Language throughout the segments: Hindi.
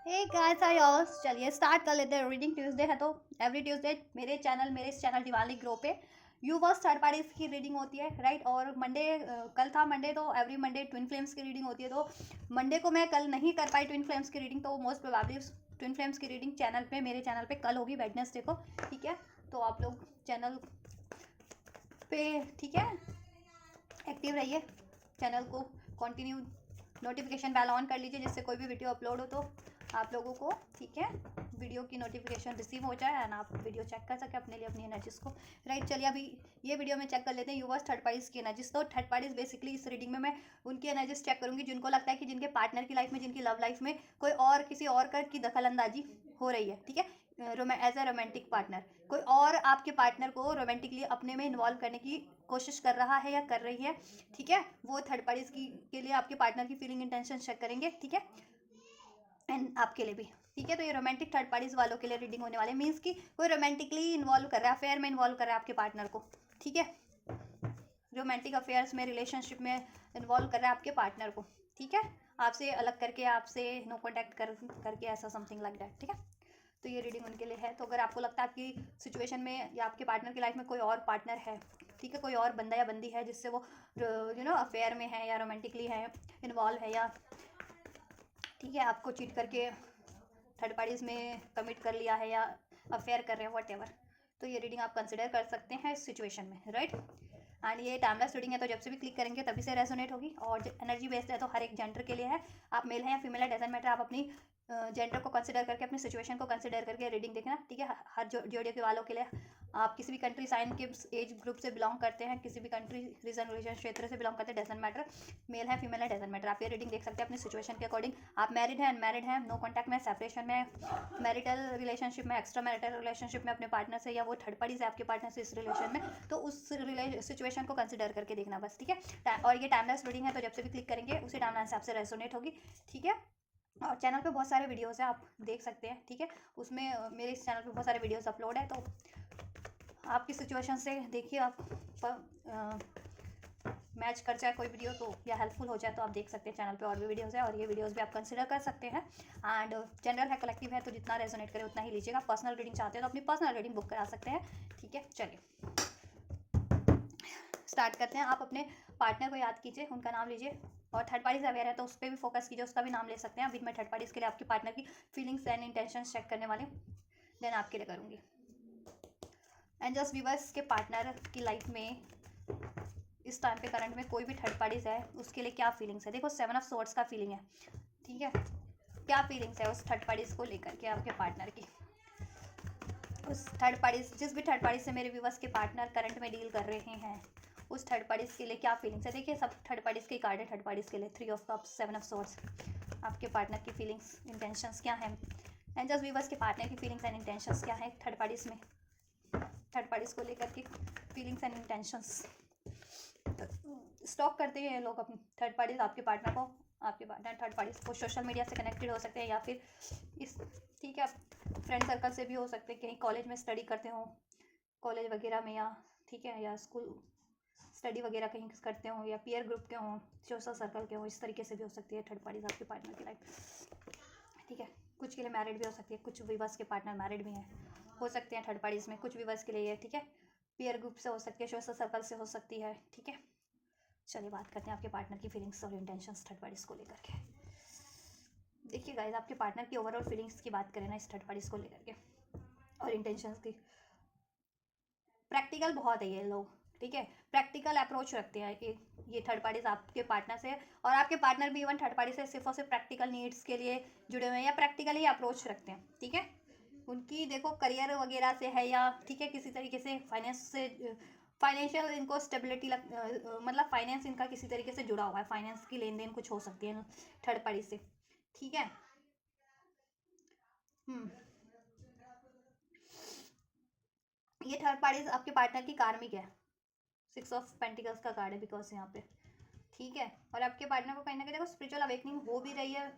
हे गाइस आर ऑल, चलिए स्टार्ट कर लेते हैं। रीडिंग ट्यूसडे है तो एवरी ट्यूसडे मेरे इस चैनल दिवाली ग्रो पे यूवर्स थर्ड पार्टीज की रीडिंग होती है, राइट। और मंडे कल था मंडे, तो एवरी मंडे ट्विन फ्लेम्स की रीडिंग होती है। तो मंडे को मैं कल नहीं कर पाई ट्विन फ्लेम्स की रीडिंग, तो मोस्ट प्रोबेबली ट्विन फ्लेम्स की रीडिंग मेरे चैनल पे कल होगी, वेडनेसडे को। ठीक है, तो आप लोग चैनल पे, ठीक है, एक्टिव रहिए, चैनल को कंटिन्यू, नोटिफिकेशन बेल ऑन कर लीजिए, जिससे कोई भी वीडियो अपलोड हो तो आप लोगों को, ठीक है, वीडियो की नोटिफिकेशन रिसीव हो जाए एंड आप वीडियो चेक कर सके अपने लिए, अपनी एनर्जीज को, राइट। चलिए अभी ये वीडियो में चेक कर लेते हैं यूवर्स थर्ड पार्टीज की एनर्जीज। तो थर्ड पार्टीज बेसिकली इस रीडिंग में मैं उनकी एनर्जीज चेक करूंगी जिनको लगता है कि जिनके पार्टनर की लाइफ में, जिनकी लव लाइफ में कोई और किसी और की दखल अंदाजी हो रही है, ठीक है, एज ए रोमांटिक पार्टनर कोई और आपके पार्टनर को रोमांटिकली अपने में इन्वॉल्व करने की कोशिश कर रहा है या कर रही है, ठीक है। वो थर्ड पार्टीज के लिए आपके पार्टनर की फीलिंग इंटेंशन चेक करेंगे, ठीक है, एंड आपके लिए भी, ठीक है। तो ये रोमांटिक थर्ड पार्टीज वालों के लिए रीडिंग होने वाले, मीन्स कि कोई रोमांटिकली इन्वॉल्व कर रहा है, अफेयर में इन्वॉल्व कर रहा है आपके पार्टनर को, ठीक है, रोमांटिक अफेयर्स में, रिलेशनशिप में इन्वॉल्व कर रहा है आपके पार्टनर को, ठीक है, आपसे अलग करके, आपसे नो कॉन्टैक्ट करके, ऐसा समथिंग लाइक दैट, ठीक है। तो ये रीडिंग उनके लिए है। तो अगर आपको लगता है आपकी सिचुएशन में या आपके पार्टनर की लाइफ में कोई और पार्टनर है, ठीक है, कोई और बंदा या बंदी है जिससे वो अफेयर में है या रोमांटिकली है इन्वॉल्व है, या ठीक है आपको चीट करके थर्ड पार्टीज में कमिट कर लिया है या अफेयर कर रहे हैं, वट एवर, तो ये रीडिंग आप कंसिडर कर सकते हैं इस सिचुएशन में, राइट। एंड ये टाइमलेस रीडिंग है, तो जब से भी क्लिक करेंगे तभी से रेजोनेट होगी, और एनर्जी बेस्ड है तो हर एक जेंडर के लिए है, आप मेल है या फीमेल है डजंट मैटर, आप अपनी जेंडर को कंसिडर करके, अपनी सिचुएशन को कंसिडर करके रीडिंग देखना, ठीक है। हर जोड़ियों के वालों के लिए, आप किसी भी कंट्री साइन के एज ग्रुप से बिलोंग करते हैं, किसी भी कंट्री रीजन रिलीजन क्षेत्र से बिलोंग करते हैं, डजंट मैटर, मेल है फीमेल है डजंट मैटर, आप ये रीडिंग देख सकते हैं अपनी सिचुएशन के अकॉर्डिंग। आप मैरिड हैं, अनमैरिड हैं, नो कॉन्टैक्ट में, सेपरेशन में, मैरिटल रिलेशनशिप में, एक्स्ट्रा मैरिटल रिलेशनशिप में अपने पार्टनर से, या वो थर्ड पार्टी से आपके पार्टनर से इस रिलेशन में, तो उस सिचुएशन को कंसिडर करके देखना बस, ठीक है। और ये टाइमलेस रीडिंग है, तो जब से भी क्लिक करेंगे उसी टाइमलाइन से आपसे रेजोनेट होगी, ठीक है। और चैनल पे बहुत सारे वीडियोस हैं, आप देख सकते हैं, ठीक है, उसमें मेरे इस चैनल पे बहुत सारे वीडियोस अपलोड है, तो आपकी सिचुएशन से देखिए, आप मैच कर जाए कोई वीडियो तो, या हेल्पफुल हो जाए तो आप देख सकते हैं। चैनल पे और भी वीडियोस है, और ये वीडियोस भी आप कंसिडर कर सकते हैं। एंड जनरल है, कलेक्टिव है, तो जितना रेजोनेट करे उतना ही लीजिएगा। पर्सनल रीडिंग चाहते हैं तो अपनी पर्सनल रीडिंग बुक करा सकते हैं, ठीक है। चलिए स्टार्ट करते हैं। आप अपने पार्टनर को याद कीजिए, उनका नाम लीजिए, और थर्ड पार्टी से अवेयर है तो उस पर भी फोकस कीजिए, उसका भी नाम ले सकते हैं। अभी मैं थर्ड पार्टीज के लिए आपके पार्टनर की फीलिंग्स एंड इंटेंशन चेक करने वाली हूँ, देन आपके लिए करूँगी। एंड जस्ट व्यूअर्स के पार्टनर की लाइफ में इस टाइम पे करंट में कोई भी थर्ड पार्टीज है, उसके लिए क्या फीलिंग्स है। देखो 7 ऑफ सोर्ड्स का फीलिंग है, ठीक है, क्या फीलिंग्स है उस थर्ड पार्टीज को लेकर के आपके पार्टनर की। उस थर्ड पार्टीज, जिस भी थर्ड पार्टी से मेरे व्यूअर्स के पार्टनर करंट में डील कर रहे हैं, उस थर्ड पार्टीज के लिए क्या फीलिंग्स है। देखिए सब थर्ड पार्टीज के कार्ड है, थर्ड पार्टीज के लिए 3 ऑफ कप्स, 7 ऑफ सोर्ड्स, आपके पार्टनर की फीलिंग्स इंटेंशंस क्या है, एंड जस्ट व्यूअर्स के पार्टनर की फीलिंग्स एंड इंटेंशंस क्या है थर्ड पार्टीज में, थर्ड पार्टीज को लेकर के फीलिंग्स एंड इंटेंशंस। स्टॉक करते हैं लोग अपनी थर्ड पार्टीज, आपके पार्टनर को, आपके पार्टनर थर्ड पार्टीज को सोशल मीडिया से कनेक्टेड हो सकते हैं, या फिर इस, ठीक है, फ्रेंड सर्कल से भी हो सकते हैं, कहीं कॉलेज में स्टडी करते हो, कॉलेज वगैरह में, या ठीक है, या स्कूल स्टडी वगैरह कहीं करते हो, या पीयर ग्रुप के हों, सोशल सर्कल के हों, इस तरीके से भी हो सकती है थर्ड पार्टीज आपके पार्टनर की लाइफ, ठीक है। कुछ के लिए मैरिड भी हो सकती है, कुछ विवर्स के पार्टनर मैरिड भी हैं, हो सकते हैं थर्ड पार्टीज में, कुछ विवर्स के लिए, ठीक है, पीयर ग्रुप से हो सकती है, सोशल सर्कल से हो सकती है, ठीक है। चलिए बात करते हैं आपके पार्टनर की फीलिंग्स और इंटेंशंस थर्ड पार्टीज को लेकर के। देखिए गाइस, आपके पार्टनर की ओवरऑल फीलिंग्स की बात करें ना इस थर्ड पार्टीज को लेकर के, और इंटेंशंस की, प्रैक्टिकल बहुत है ये लोग, ठीक है, प्रैक्टिकल अप्रोच रखते हैं ये थर्ड पार्टीज आपके पार्टनर से, और आपके पार्टनर भी इवन थर्ड पार्टी से सिर्फ और सिर्फ प्रैक्टिकल नीड्स के लिए जुड़े हुए हैं, या प्रैक्टिकली अप्रोच रखते हैं, ठीक है। उनकी देखो करियर वगैरह से है, या ठीक है किसी तरीके से फाइनेंस से, फाइनेंशियल इनको स्टेबिलिटी मतलब फाइनेंस इनका किसी तरीके से जुड़ा हुआ है, फाइनेंस की लेन देन कुछ हो सकती है थर्ड पार्टी से, ठीक है। ये थर्ड पार्टी आपके पार्टनर की कार्मिक है, 6 ऑफ पेंटिकल्स का कार्ड है बिकॉज यहाँ पे, ठीक है। और आपके पार्टनर को कहीं ना कहीं देखो स्पिरिचुअल अवेकनिंग हो भी रही है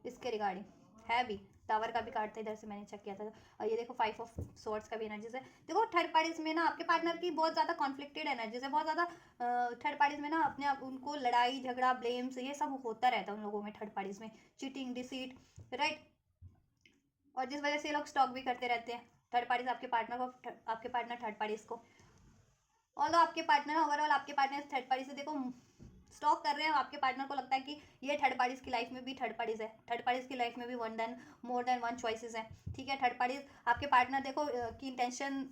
इसके रिगार्डिंग, है भी, टावर का भी कार्ड था इधर से, मैंने चेक किया था। और ये देखो 5 ऑफ सोर्ड्स का भी एनर्जीज है। देखो थर्ड पार्टीज में ना आपके पार्टनर की बहुत ज़्यादा कॉन्फ्लिक्टेड एनर्जीज है, बहुत ज़्यादा थर्ड पार्टीज में ना अपने आप उनको लड़ाई झगड़ा ब्लेम्स ये सब होता रहता है उन लोगों में, थर्ड पार्टीज में चीटिंग डिसीट, राइट। और जिस वजह से ये लोग स्टॉक भी करते रहते हैं थर्ड पार्टीज आपके पार्टनर को, आपके पार्टनर थर्ड पार्टीज को। और आपके पार्टनर ओवरऑल आपके पार्टनर थर्ड पार्टी से देखो स्टॉक कर रहे हैं, आपके पार्टनर को लगता है कि ये थर्ड पार्टीज की लाइफ में भी थर्ड पार्टीज है, थर्ड पार्टीज की लाइफ में भी मोर देन वन चॉइसेस है, ठीक है। थर्ड पार्टीज आपके पार्टनर देखो की इंटेंशन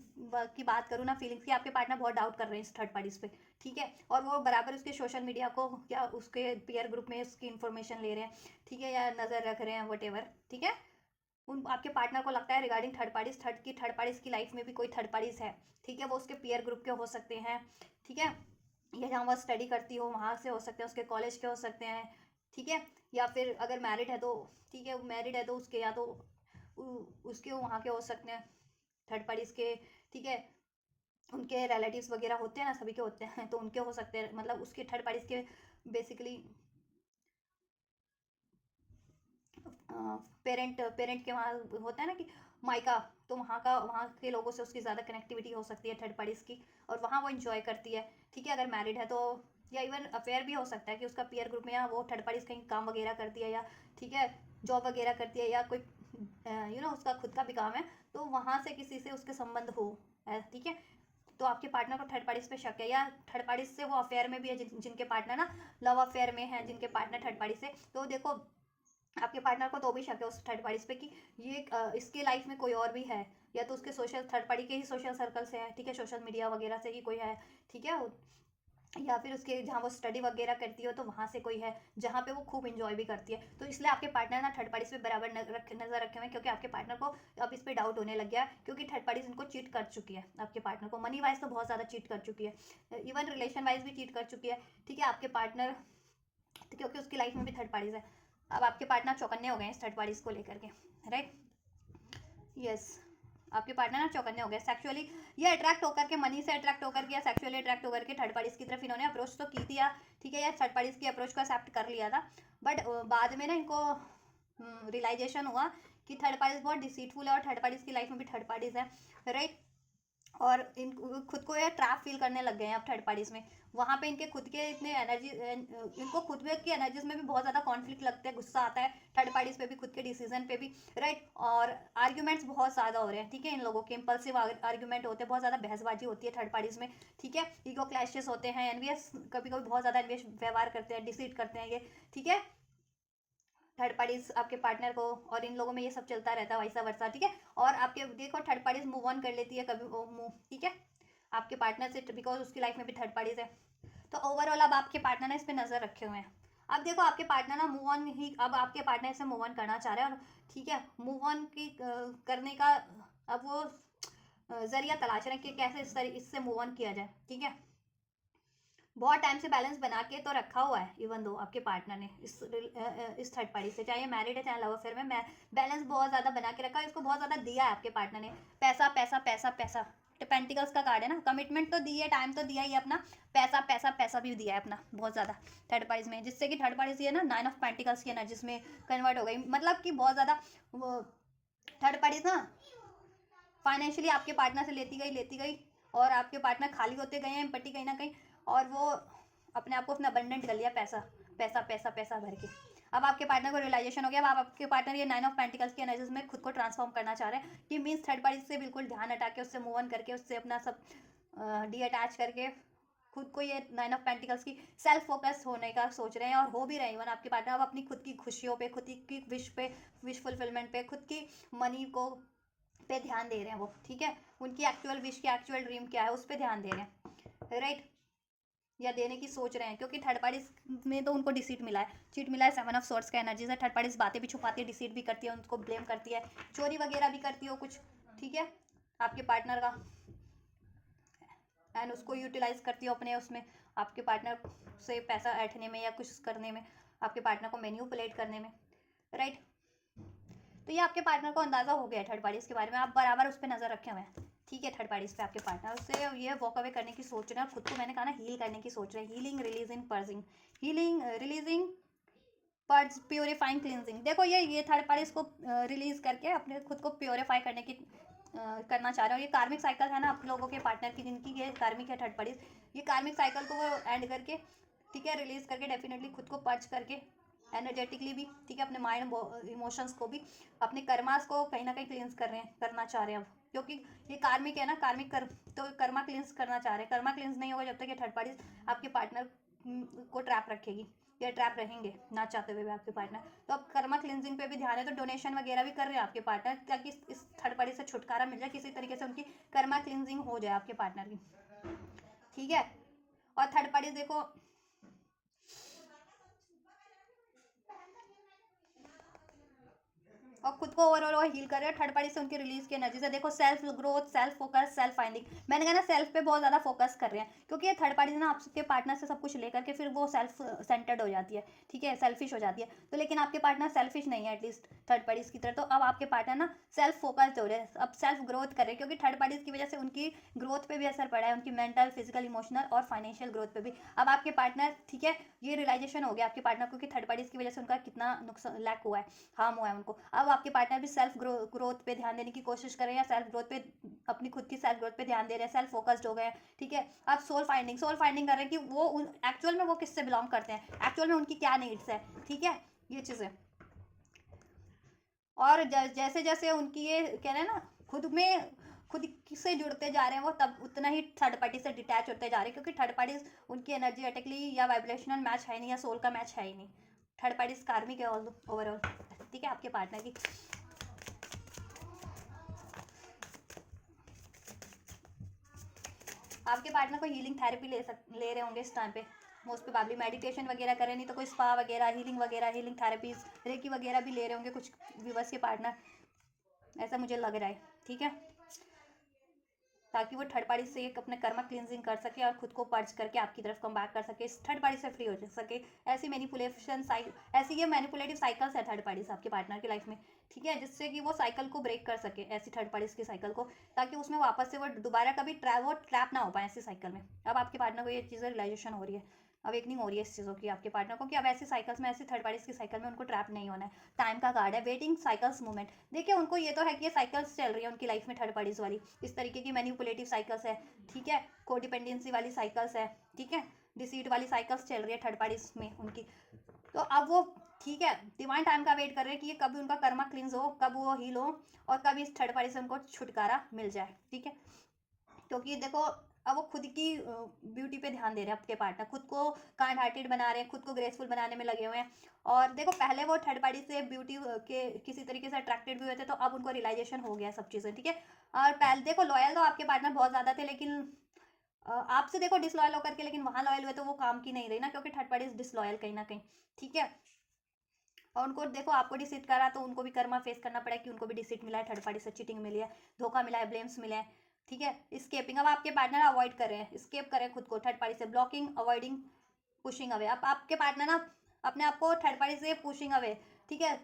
की बात करूँ ना, फीलिंग्स की, आपके पार्टनर बहुत डाउट कर रहे हैं इस थर्ड पार्टीज पे, ठीक है। और वो बराबर उसके सोशल मीडिया को या उसके पीयर ग्रुप में उसकी इन्फॉर्मेशन ले रहे हैं, ठीक है, या नज़र रख रहे हैं वट, ठीक है। उन आपके पार्टनर को लगता है रिगार्डिंग थर्ड पार्टीज की लाइफ में भी कोई थर्ड पार्टीज है, ठीक है। वो उसके पीयर ग्रुप के हो सकते हैं, ठीक है, या जहाँ वो स्टडी करती हो वहाँ से हो सकते हैं, उसके कॉलेज के हो सकते हैं, ठीक है। या फिर अगर मैरिड है तो ठीक है, मैरिड है तो उसके या तो उसके वहाँ के हो सकते हैं थर्ड पार्टीज के, ठीक है। उनके रिलेटिव्स वगैरह होते हैं ना, सभी के होते हैं, तो उनके हो सकते हैं, मतलब उसके थर्ड पार्टीज के बेसिकली पेरेंट पेरेंट के वहाँ होता है ना कि मायका, तो वहाँ के लोगों से उसकी ज़्यादा कनेक्टिविटी हो सकती है थर्ड पार्टीज़ की, और वहाँ वो इन्जॉय करती है, ठीक है। अगर मैरिड है तो, या इवन अफेयर भी हो सकता है कि उसका पीयर ग्रुप में या वो थर्ड पार्टीज़ कहीं काम वगैरह करती है, या ठीक है जॉब वगैरह करती है, या कोई उसका खुद का भी काम है, तो वहाँ से किसी से उसके संबंध हो, ठीक है। तो आपके पार्टनर को थर्ड पार्टीज पे शक है, या थर्ड पार्टीज से वो अफेयर में भी है, जिनके पार्टनर ना लव अफेयर में है, जिनके पार्टनर थर्ड पार्टी से, तो देखो आपके पार्टनर को तो भी शक है उस थर्ड पार्टी पे कि ये इसके लाइफ में कोई और भी है, या तो उसके सोशल थर्ड पार्टी के ही सोशल सर्कल से है, ठीक है, सोशल मीडिया वगैरह से ही कोई है, ठीक है, या फिर उसके जहाँ वो स्टडी वगैरह करती हो तो वहाँ से कोई है जहाँ पे वो खूब इंजॉय भी करती है। तो इसलिए आपके पार्टनर ना थर्ड पार्टीज पे बराबर नजर रखे हुए हैं, क्योंकि आपके पार्टनर को अब इस पे डाउट होने लग गया, क्योंकि थर्ड पार्टीज इनको चीट कर चुकी है, आपके पार्टनर को मनी वाइज तो बहुत ज़्यादा चीट कर चुकी है, इवन रिलेशन वाइज भी चीट कर चुकी है, ठीक है। आपके पार्टनर, क्योंकि उसकी लाइफ में भी थर्ड पार्टीज है, अब आपके पार्टनर चौकन्ने हो गए इस थर्ड पार्टीज को लेकर के, राइट, यस। आपके पार्टनर ना चौकन्ने हो गए सेक्सुअली, ये अट्रैक्ट होकर के, मनी से अट्रैक्ट होकर के या सेक्सुअली अट्रैक्ट होकर के थर्ड पार्टीज की तरफ इन्होंने अप्रोच तो की थी, या ठीक है, या थर्ड पार्टीज की अप्रोच को एक्सेप्ट कर लिया था, बट बाद में ना इनको रियलाइजेशन हुआ कि थर्ड पार्टीज बहुत डिसीटफुल है, और थर्ड पार्टीज की लाइफ में भी थर्ड पार्टीज है, राइट। और इन खुद को ये ट्रैप फील करने लग गए हैं अब थर्ड पार्टीज में, वहाँ पे इनके खुद के इतने एनर्जी, इनको खुद में की एनर्जीज में भी बहुत ज़्यादा कॉन्फ्लिक्ट लगते हैं, गुस्सा आता है थर्ड पार्टीज पे भी, खुद के डिसीजन पे भी, राइट। और आर्ग्यूमेंट्स बहुत ज़्यादा हो रहे हैं, ठीक है, इन लोगों के इंपल्सिव आर्ग्यूमेंट होते हैं, बहुत ज़्यादा बहसबाजी होती है थर्ड पार्टीज में, ठीक है। ईगो क्लैशेस होते हैं, एनवीएस कभी कभी बहुत ज़्यादा एनवीएस व्यवहार करते हैं, डिसीट करते हैं ये, ठीक है, थर्ड पार्टीज आपके पार्टनर को, और इन लोगों में ये सब चलता रहता है वैसा वर्षा, ठीक है। और आपके देखो थर्ड पार्टीज मूव ऑन कर लेती है कभी मूव, ठीक है, आपके पार्टनर से, बिकॉज उसकी लाइफ में भी थर्ड पार्टीज है। तो ओवरऑल अब आपके पार्टनर ने इस पर नजर रखे हुए हैं। अब देखो आपके पार्टनर ना मूव ऑन ही, अब आपके पार्टनर से मूव ऑन करना चाह रहे हैं, और ठीक है मूव ऑन की करने का अब वो जरिया तलाश रहे हैं कि कैसे इससे मूव ऑन किया जाए, ठीक है। बहुत टाइम से बैलेंस बना के तो रखा हुआ है, इवन दो आपके पार्टनर ने इस थर्ड पार्टी से, चाहे मैरिड है चाहे लव अफेयर में, बैलेंस बहुत ज़्यादा बना के रखा है, इसको बहुत ज़्यादा दिया है आपके पार्टनर ने, पैसा पैसा पैसा पैसा, पेंटिकल्स का कार्ड है ना, कमिटमेंट तो दी है, टाइम तो दिया ही अपना, पैसा पैसा पैसा भी दिया है अपना बहुत ज़्यादा थर्ड पार्टीज में, जिससे कि थर्ड पार्टीज ये ना 9 ऑफ पेंटिकल्स की एनर्जी में कन्वर्ट हो गई, मतलब कि बहुत ज़्यादा वो थर्ड पार्टीज ना फाइनेंशियली आपके पार्टनर से लेती गई, और आपके पार्टनर खाली होते गए हैं पट्टी कहीं ना कहीं, और वो अपने आप को अपना अबंडेंट कर लिया पैसा पैसा पैसा पैसा भर के। अब आपके पार्टनर को रियलाइजेशन हो गया, अब आपके पार्टनर ये 9 ऑफ पेंटिकल्स की एनर्जीज में खुद को ट्रांसफॉर्म करना चाह रहे हैं, कि मीन्स थर्ड पार्टी से बिल्कुल ध्यान हटा के, उससे मूव ऑन करके, उससे अपना सब डी अटैच करके, खुद को ये 9 ऑफ पेंटिकल्स की सेल्फ फोकस होने का सोच रहे हैं, और हो भी रहे हैं इवन आपके पार्टनर, अब अपनी खुद की खुशियों पे, खुद की विश पे, विश फुलफिलमेंट पे, खुद की मनी को पे ध्यान दे रहे हैं वो, ठीक है, उनकी एक्चुअल विश की एक्चुअल ड्रीम क्या है उस पर ध्यान दे रहे हैं, राइट, या देने की सोच रहे हैं, क्योंकि थर्ड पार्टीज में तो उनको डिसीट मिला है, चीट मिला है, 7 ऑफ सोर्ट्स का एनर्जी है, थर्ड पार्टीज बातें भी छुपाती है, डिसीट भी करती है, उनको ब्लेम करती है, चोरी वगैरह भी करती हो कुछ, ठीक है, आपके पार्टनर का, एंड उसको यूटिलाइज करती हो अपने उसमें, आपके पार्टनर से पैसा ऐंठने में या कुछ करने में, आपके पार्टनर को मैन्युपुलेट करने में, राइट। तो ये आपके पार्टनर को अंदाजा हो गया है थर्ड पार्टीज के बारे में, आप बराबर उस पर नजर रखे हुए हैं, ठीक है। थर्ड पार्टीज पे आपके पार्टनर उससे ये वॉक अवे करने की सोच रहे हैं, खुद को मैंने कहा ना हील करने की सोच रहे हैं, healing releasing purging, healing releasing purge purifying cleansing, देखो ये थर्ड पार्टीज को रिलीज करके अपने खुद को प्योरीफाई करने की करना चाह रहे हो, ये कार्मिक साइकिल है ना आप लोगों के पार्टनर की, जिनकी ये कार्मिक है थर्ड पार्टीज, ये कार्मिक साइकिल को वो एंड करके, ठीक है, रिलीज करके डेफिनेटली खुद को पर्च करके एनर्जेटिकली भी, ठीक है, अपने माइंड इमोशंस को भी, अपने कर्मास को कहीं ना कहीं क्लींस कर रहे हैं, करना चाह रहे हैं अब, क्योंकि ये कार्मिक है ना, कार्मिक कर तो कर्मा क्लींस करना चाह रहे हैं। कर्मा क्लींस नहीं होगा जब तक ये थर्ड पार्टी आपके पार्टनर को ट्रैप रखेगी, या ट्रैप रहेंगे ना चाहते हुए भी आपके पार्टनर। तो अब कर्मा क्लिनजिंग पे भी ध्यान है, तो डोनेशन वगैरह भी कर रहे हैं आपके पार्टनर, ताकि इस थर्ड पार्टी से छुटकारा मिल जाए, किसी तरीके से उनकी कर्मा क्लिनजिंग हो जाए आपके पार्टनर की, ठीक है। और थर्ड पार्टी देखो और खुद को ओवरऑल हील कर रहे हैं थर्ड पार्टी से, उनकी रिलीज की एनर्जी से। देखो self growth, self focus, self finding, मैंने कहा ना सेल्फ पे बहुत ज़्यादा फोकस कर रहे हैं, क्योंकि ये थर्ड पार्टी ना आपके पार्टनर से सब कुछ लेकर के फिर वो सेल्फ सेंटर्ड हो जाती है, ठीक है, सेल्फिश हो जाती है। तो लेकिन आपके पार्टनर सेल्फिश नहीं है एटलीस्ट थर्ड पार्टीज की तरह। तो अब आपके पार्टनर ना सेल्फ फोकस्ड हो रहे हैं, अब सेल्फ ग्रोथ कर रहे हैं, क्योंकि थर्ड पार्टीज की वजह से उनकी ग्रोथ पे भी असर पड़ा है, उनकी मेंटल, फिजिकल, इमोशनल और फाइनेंशियल ग्रोथ पे भी। अब आपके पार्टनर, ठीक है, ये रियलाइजेशन हो गया आपके पार्टनर को कि थर्ड पार्टीज की वजह से उनका कितना नुकसान, लैक हुआ है, हार्म हुआ है उनको। अब आपके पार्टनर भी सेल्फ ग्रोथ पे ध्यान देने की कोशिश कर रहे हैं, या सेल्फ ग्रोथ पे, अपनी खुद की सेल्फ ग्रोथ पे ध्यान दे रहे हैं, सेल्फ फोकस्ड हो गए हैं, ठीक है। अब सोल फाइंडिंग कर रहे हैं कि वो एक्चुअल में वो किससे बिलोंग करते हैं, एक्चुअल में उनकी क्या नीड्स है, ठीक है, ये चीज़ें। और जैसे जैसे उनकी ये कह रहे हैं ना, खुद से जुड़ते जा रहे हैं वो, तब उतना ही थर्ड पार्टी से डिटैच होते जा रहे हैं, क्योंकि थर्ड पार्टी उनकी एनर्जेटिकली या वाइब्रेशनल मैच है नहीं, या सोल का मैच है ही नहीं। थर्ड पार्टी कार्मिक है ओवरऑल, ठीक है, आपके पार्टनर की। आपके पार्टनर को हीलिंग थेरेपी ले रहे होंगे इस टाइम पे, मोस्ट प्रोबेबली मेडिटेशन वगैरह करें, नहीं तो कोई स्पा वगैरह, हीलिंग थेरेपीज, रेकी वगैरह भी ले रहे होंगे कुछ व्यूवर्स के पार्टनर, ऐसा मुझे लग रहा है, ठीक है, ताकि वो थर्ड पार्टी से एक अपने कर्मा क्लिनजिंग कर सके और खुद को पर्च करके आपकी तरफ कम बैक कर सके, इस थर्ड पार्टी से फ्री हो सके। ऐसी ये मैनिपुलेटिव साइकिल्स है थर्ड पार्टी आपके पार्टनर की लाइफ में, ठीक है, जिससे कि वो साइकिल को ब्रेक कर सके, ऐसी थर्ड पार्टीज की साइकिल को, ताकि उसमें वापस से वो दोबारा कभी ट्रैप ना हो पाए ऐसी साइकिल में। अब आपके पार्टनर को ये चीज़ें रियलाइजेशन हो रही है, अवेकनिंग हो रही है इस चीज़ों की आपके पार्टनर को, कि अब ऐसी साइकिल्स में, ऐसी थर्ड पार्टीज की साइकिल में उनको ट्रैप नहीं होना है। टाइम का कार्ड है, वेटिंग साइकिल्स मूवमेंट। देखिए उनको ये तो है कि ये साइकिल्स चल रही है उनकी लाइफ में थर्ड पार्टीज वाली, इस तरीके की मैनिपुलेटिव साइकिल्स है, ठीक है, कोडिपेंडेंसी वाली साइकिल्स है, ठीक है, डिसीट वाली साइकिल्स चल रही है थर्ड पार्टीज में उनकी। तो अब वो, ठीक है, डिवाइन टाइम का वेट कर रहे हैं कि ये कभी उनका कर्मा क्लिंस हो, कब वो हील हो, और कभी इस थर्ड पार्टी से उनको छुटकारा मिल जाए, ठीक है। क्योंकि देखो अब वो खुद की ब्यूटी पे ध्यान दे रहे हैं आपके पार्टनर, खुद को काइंड हार्टेड बना रहे हैं, खुद को ग्रेसफुल बनाने में लगे हुए हैं। और देखो पहले वो थर्ड पार्टी से ब्यूटी के किसी तरीके से अट्रैक्टेड भी हुए थे, तो अब उनको रियलाइजेशन हो गया सब चीज़ें, ठीक है। और पहले देखो लॉयल तो आपके पार्टनर बहुत ज़्यादा थे, लेकिन आपसे देखो डिसलॉयल होकर के, लेकिन वहाँ लॉयल हुए तो वो काम की नहीं रही ना, क्योंकि थर्ड पार्टी डिसलॉयल कहीं ना कहीं, ठीक है। और उनको देखो आपको डिसीट करा, तो उनको भी कर्मा फेस करना पड़ा कि उनको भी डिसीट मिला है, थर्ड पार्टी से चीटिंग मिली है, धोखा मिला है, ब्लेम्स मिले हैं, ठीक है। स्केपिंग, अब आपके पार्टनर अवॉइड कर रहे हैं, स्केप करें खुद को थर्ड पार्टी से, ब्लॉकिंग, अवॉइडिंग, पुशिंग अवे। अब आपके पार्टनर ना अपने आप को थर्ड पार्टी से पुशिंग अवे, ठीक है,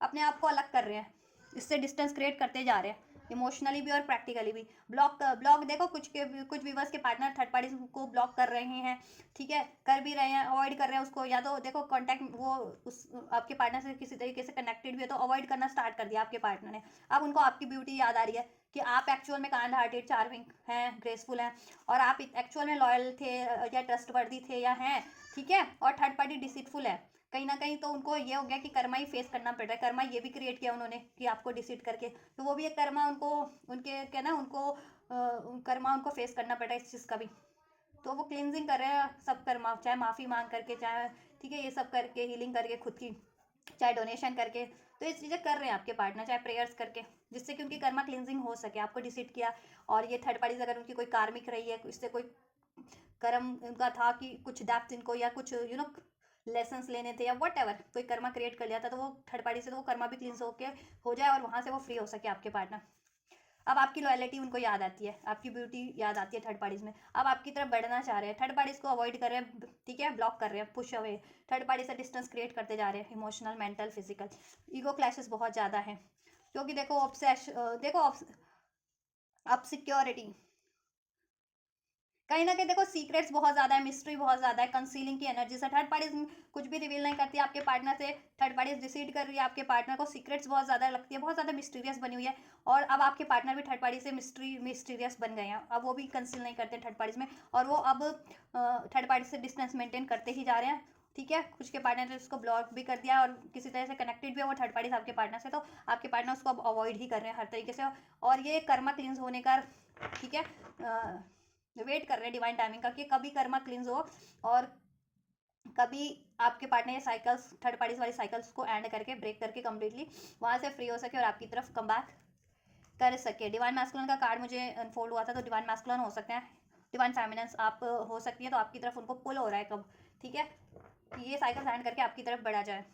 अपने आप को अलग कर रहे हैं, इससे डिस्टेंस क्रिएट करते जा रहे हैं, इमोशनली भी और प्रैक्टिकली भी। ब्लॉक देखो कुछ व्यूवर्स के पार्टनर थर्ड पार्टी को ब्लॉक कर रहे हैं, ठीक है, कर भी रहे हैं, अवॉइड कर रहे हैं उसको, या तो देखो कॉन्टैक्ट वो उस आपके पार्टनर से किसी तरीके से कनेक्टेड भी है, तो अवॉइड करना स्टार्ट कर दिया आपके पार्टनर ने। अब उनको आपकी ब्यूटी याद आ रही है कि आप एक्चुअल में काइंड हार्टेड, चार्मिंग हैं, ग्रेसफुल हैं, और आप एक्चुअल में लॉयल थे या ट्रस्टवर्दी थे या हैं, ठीक है। और थर्ड पार्टी डिसीटफुल है कहीं ना कहीं, तो उनको ये हो गया कि कर्मा ही फेस करना पड़ रहा है, कर्मा ये भी क्रिएट किया उन्होंने कि आपको डिसीट करके, तो वो भी एक कर्मा उनको, उनके क्या ना, उनको कर्मा उनको फेस करना पड़ रहा है इस चीज़ का भी। तो वो क्लिनजिंग कर रहे हैं सब कर्मा, चाहे माफ़ी मांग करके, चाहे, ठीक है, ये सब करके, हीलिंग करके खुद की, चाहे डोनेशन करके, तो ये चीज़ें कर रहे हैं आपके पार्टनर, चाहे प्रेयर्स करके, जिससे कि उनकी कर्मा क्लिनजिंग हो सके। आपको डिसीट किया, और ये थर्ड पार्टीज अगर उनकी कोई कार्मिक रही है, इससे कोई कर्म उनका था कि कुछ डेप्थ इनको, या कुछ लेसन्स लेने थे, या वट एवर कोई कर्मा क्रिएट कर लिया था, तो वो थर्ड पार्टी से तो वो कर्मा भी क्लींस होके हो जाए, और वहाँ से वो फ्री हो सके आपके पार्टनर। अब आपकी लॉयलिटी उनको याद आती है, आपकी ब्यूटी याद आती है थर्ड पार्टीज में, अब आपकी तरफ बढ़ना चाह रहे हैं, थर्ड पार्टीज को अवॉइड कर रहे हैं, ठीक है, ब्लॉक कर रहे हैं, पुश अवे, थर्ड पार्टी से डिस्टेंस क्रिएट करते जा रहे हैं, emotional, mental, physical. Ego clashes बहुत ज़्यादा है, क्योंकि देखो देखो अब सिक्योरिटी, कहीं ना कहीं देखो सीक्रेट्स बहुत ज़्यादा है, मिस्ट्री बहुत ज़्यादा है, कंसीलिंग की एनर्जी से थर्ड पार्टीज कुछ भी रिवील नहीं करती आपके पार्टनर से, थर्ड पार्टीज डिसीड कर रही है आपके पार्टनर को, सीक्रेट्स बहुत ज़्यादा लगती है, बहुत ज़्यादा मिस्टीरियस बनी हुई है। और अब आपके पार्टनर भी थर्ड पार्टी से मिस्टीरियस बन गए हैं, अब वो भी कंसील नहीं करते थर्ड पार्टीज में, और वो अब थर्ड पार्टी से डिस्टेंस मेंटेन करते ही जा रहे हैं, ठीक है। कुछ के पार्टनर ने उसको ब्लॉक भी कर दिया और किसी तरह से कनेक्टेड भी है वो थर्ड पार्टीज आपके पार्टनर से, तो आपके पार्टनर उसको अब अवॉइड ही कर रहे हैं हर तरीके से। और ये कर्मा क्लींस होने का, ठीक है, वेट कर रहे हैं डिवाइन टाइमिंग का कि कभी कर्मा क्लींस हो और कभी आपके पार्टनर ये साइकिल्स, थर्ड पार्टीज वाली साइकिल्स को एंड करके, ब्रेक करके कम्प्लीटली वहाँ से फ्री हो सके और आपकी तरफ कम बैक कर सके। डिवाइन मैस्कुलिन का कार्ड मुझे अनफोल्ड हुआ था, तो डिवाइन मैस्कुलिन हो सकते हैं, डिवाइन फेमिनेंस आप हो सकती है, तो आपकी तरफ उनको पुल हो रहा है कब, ठीक है, कि ये साइकिल एंड करके आपकी तरफ बढ़ा जाए।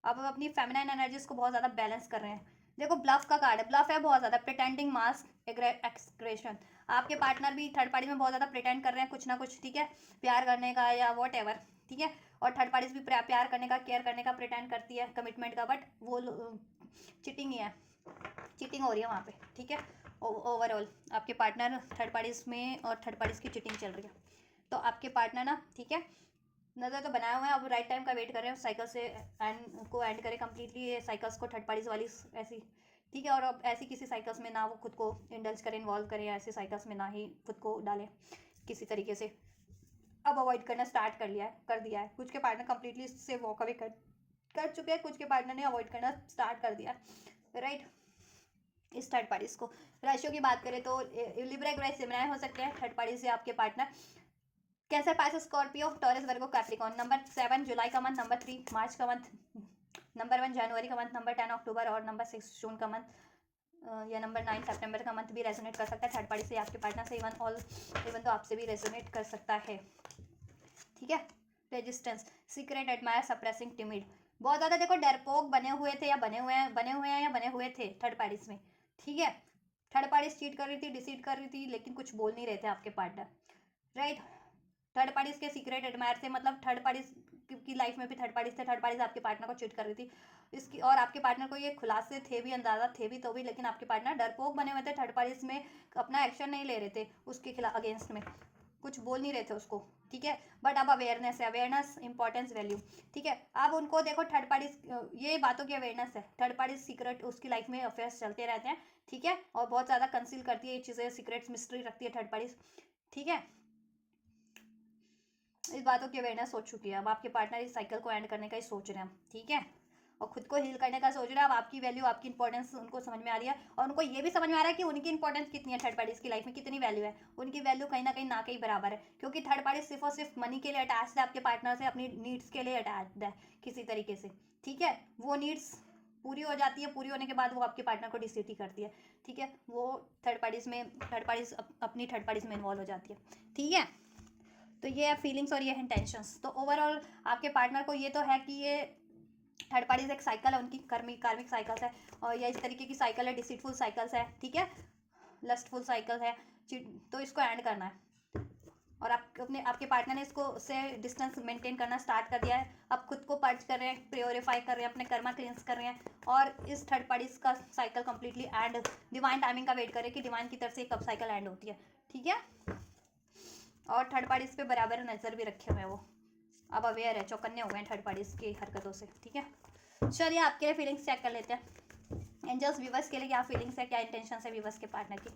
अब अपनी फेमिनाइन एनर्जीज को बहुत ज़्यादा बैलेंस कर रहे हैं। देखो ब्लफ का कार्ड है, ब्लफ है बहुत ज़्यादा, प्रिटेंडिंग मास्क एक्सक्रेशन। आपके पार्टनर भी थर्ड पार्टी में बहुत ज़्यादा प्रिटेंड कर रहे हैं कुछ ना कुछ, ठीक है, प्यार करने का या वॉट एवर, ठीक है। और थर्ड पार्टीज भी प्यार करने का, केयर करने का प्रिटेंड करती है, कमिटमेंट का, बट वो चिटिंग ही है, चीटिंग हो रही है वहाँ पे, ठीक है। ओवरऑल आपके पार्टनर थर्ड पार्टीज में और थर्ड पार्टीज की चीटिंग चल रही है, तो आपके पार्टनर ना, ठीक है, नज़र तो बनाए हुए हैं, अब राइट टाइम का वेट कर रहे हैं साइकिल से एंड करें कम्प्लीटली ये साइकिल्स को, थर्ड पार्टीज वाली ऐसी, ठीक है। और अब ऐसी किसी साइकिल्स में ना वो खुद को इंडल्ज करें, इन्वॉल्व करें, ऐसे साइकिल्स में ना ही खुद को डालें किसी तरीके से। अब अवॉइड करना स्टार्ट कर दिया है। कुछ के पार्टनर कम्प्लीटली इससे वॉक अवे कर चुके हैं, कुछ के पार्टनर ने अवॉइड करना स्टार्ट कर दिया, राइट। इस थर्ड पार्टीज को राशियों की बात करें तो लिब्रा, ग्राइस, जेमिनी हो सकते हैं थर्ड पार्टी से आपके partner. Cancer, Pisces, Scorpio, Taurus, Virgo, Capricorn. Number 7 जुलाई का मंथ, नंबर 3 मार्च का मंथ, नंबर 1 जनवरी का मंथ, नंबर 10 अक्टूबर और नंबर 6 जून का मंथ या नंबर 9 सितंबर का मंथ भी रेजोनेट कर सकता है थर्ड पार्टी से आपके पार्टनर से, इवन तो आपसे भी रेजोनेट कर सकता है, ठीक है। Resistance, secret, admire, suppressing, timid. बहुत ज़्यादा देखो डरपोक बने हुए थे या बने हुए हैं या बने हुए थे थर्ड पार्टीज में, ठीक है। थर्ड पार्टीज चीट कर रही थी, डिसीट कर रही थी, लेकिन कुछ बोल नहीं रहे थे आपके पार्टनर, राइट। थर्ड पार्टीज के सीक्रेट एडमायर थे, मतलब थर्ड पार्टीज की लाइफ में भी थर्ड पार्टीज थे, थर्ड पार्टीज आपके पार्टनर को चीट कर रही थी इसकी, और आपके पार्टनर को ये खुलासे थे भी, अंदाजा थे भी तो भी, लेकिन आपके पार्टनर डरपोक बने हुए थे थर्ड पार्टीज में, अपना एक्शन नहीं ले रहे थे उसके खिलाफ, अगेंस्ट में कुछ बोल नहीं रहे थे उसको, ठीक है। बट अब अवेयरनेस है, अवेयरनेस इंपॉर्टेंस वैल्यू, ठीक है। अब उनको देखो थर्ड पार्टीज, ये बातों की अवेयरनेस है, थर्ड पार्टीज सीक्रेट उसकी लाइफ में अफेयर्स चलते रहते हैं, ठीक है, और बहुत ज़्यादा कंसील करती है ये चीज़ें, सीक्रेट्स, मिस्ट्री रखती है थर्ड पार्टीज, ठीक है। इस बातों की अवेयरनेस हो चुकी है, अब आपके पार्टनर इस साइकिल को एंड करने का ही सोच रहे हैं, ठीक है, और खुद को हील करने का सोच रहे हैं। अब आपकी वैल्यू, आपकी इंपॉर्टेंस उनको समझ में आ रही है, और उनको ये भी समझ में आ रहा है कि उनकी इंपॉर्टेंस कितनी है, थर्ड पार्टीज की लाइफ में कितनी वैल्यू है, उनकी वैल्यू कहीं ना कहीं बराबर है, क्योंकि थर्ड पार्टी सिर्फ और सिर्फ मनी के लिए अटैच है आपके पार्टनर से, अपनी नीड्स के लिए अटैच है किसी तरीके से, ठीक है। वो नीड्स पूरी हो जाती है, पूरी होने के बाद वो आपके पार्टनर को डिसीट ही करती है, ठीक है। वो थर्ड पार्टीज अपनी थर्ड पार्टीज में इन्वॉल्व हो जाती है, ठीक है। तो ये है फीलिंग्स और ये है इंटेंशंस। तो ओवरऑल आपके पार्टनर को ये तो है कि ये थर्ड पार्टीज एक साइकिल है उनकी, कार्मिक साइकिल्स है, और ये इस तरीके की साइकिल है, डिसीटफुल साइकिल्स है, ठीक है, लस्टफुल साइकिल है, तो इसको एंड करना है। और आपके पार्टनर ने इसको से डिस्टेंस मेंटेन करना स्टार्ट कर दिया है, अब खुद को पर्च कर रहे हैं, प्योरीफाई कर रहे हैं, अपने कर्मा क्लींस कर रहे हैं, और इस थर्ड पार्टीज का cycle completely and divine timing का वेट करें कि डिवाइन की तरफ से कब साइकिल एंड होती है, ठीक है। और थर्ड पार्टीज पे बराबर नज़र भी रखे हुए हैं वो, अब अवेयर है, चौकन्ने हो गए हैं थर्ड पार्टीज की हरकतों से, ठीक है। चलिए आपके लिए फीलिंग्स चेक कर लेते हैं, एंजल्स व्यूवर्स के लिए क्या फीलिंग्स है, क्या इंटेंशन है व्यूवर्स के पार्टनर की।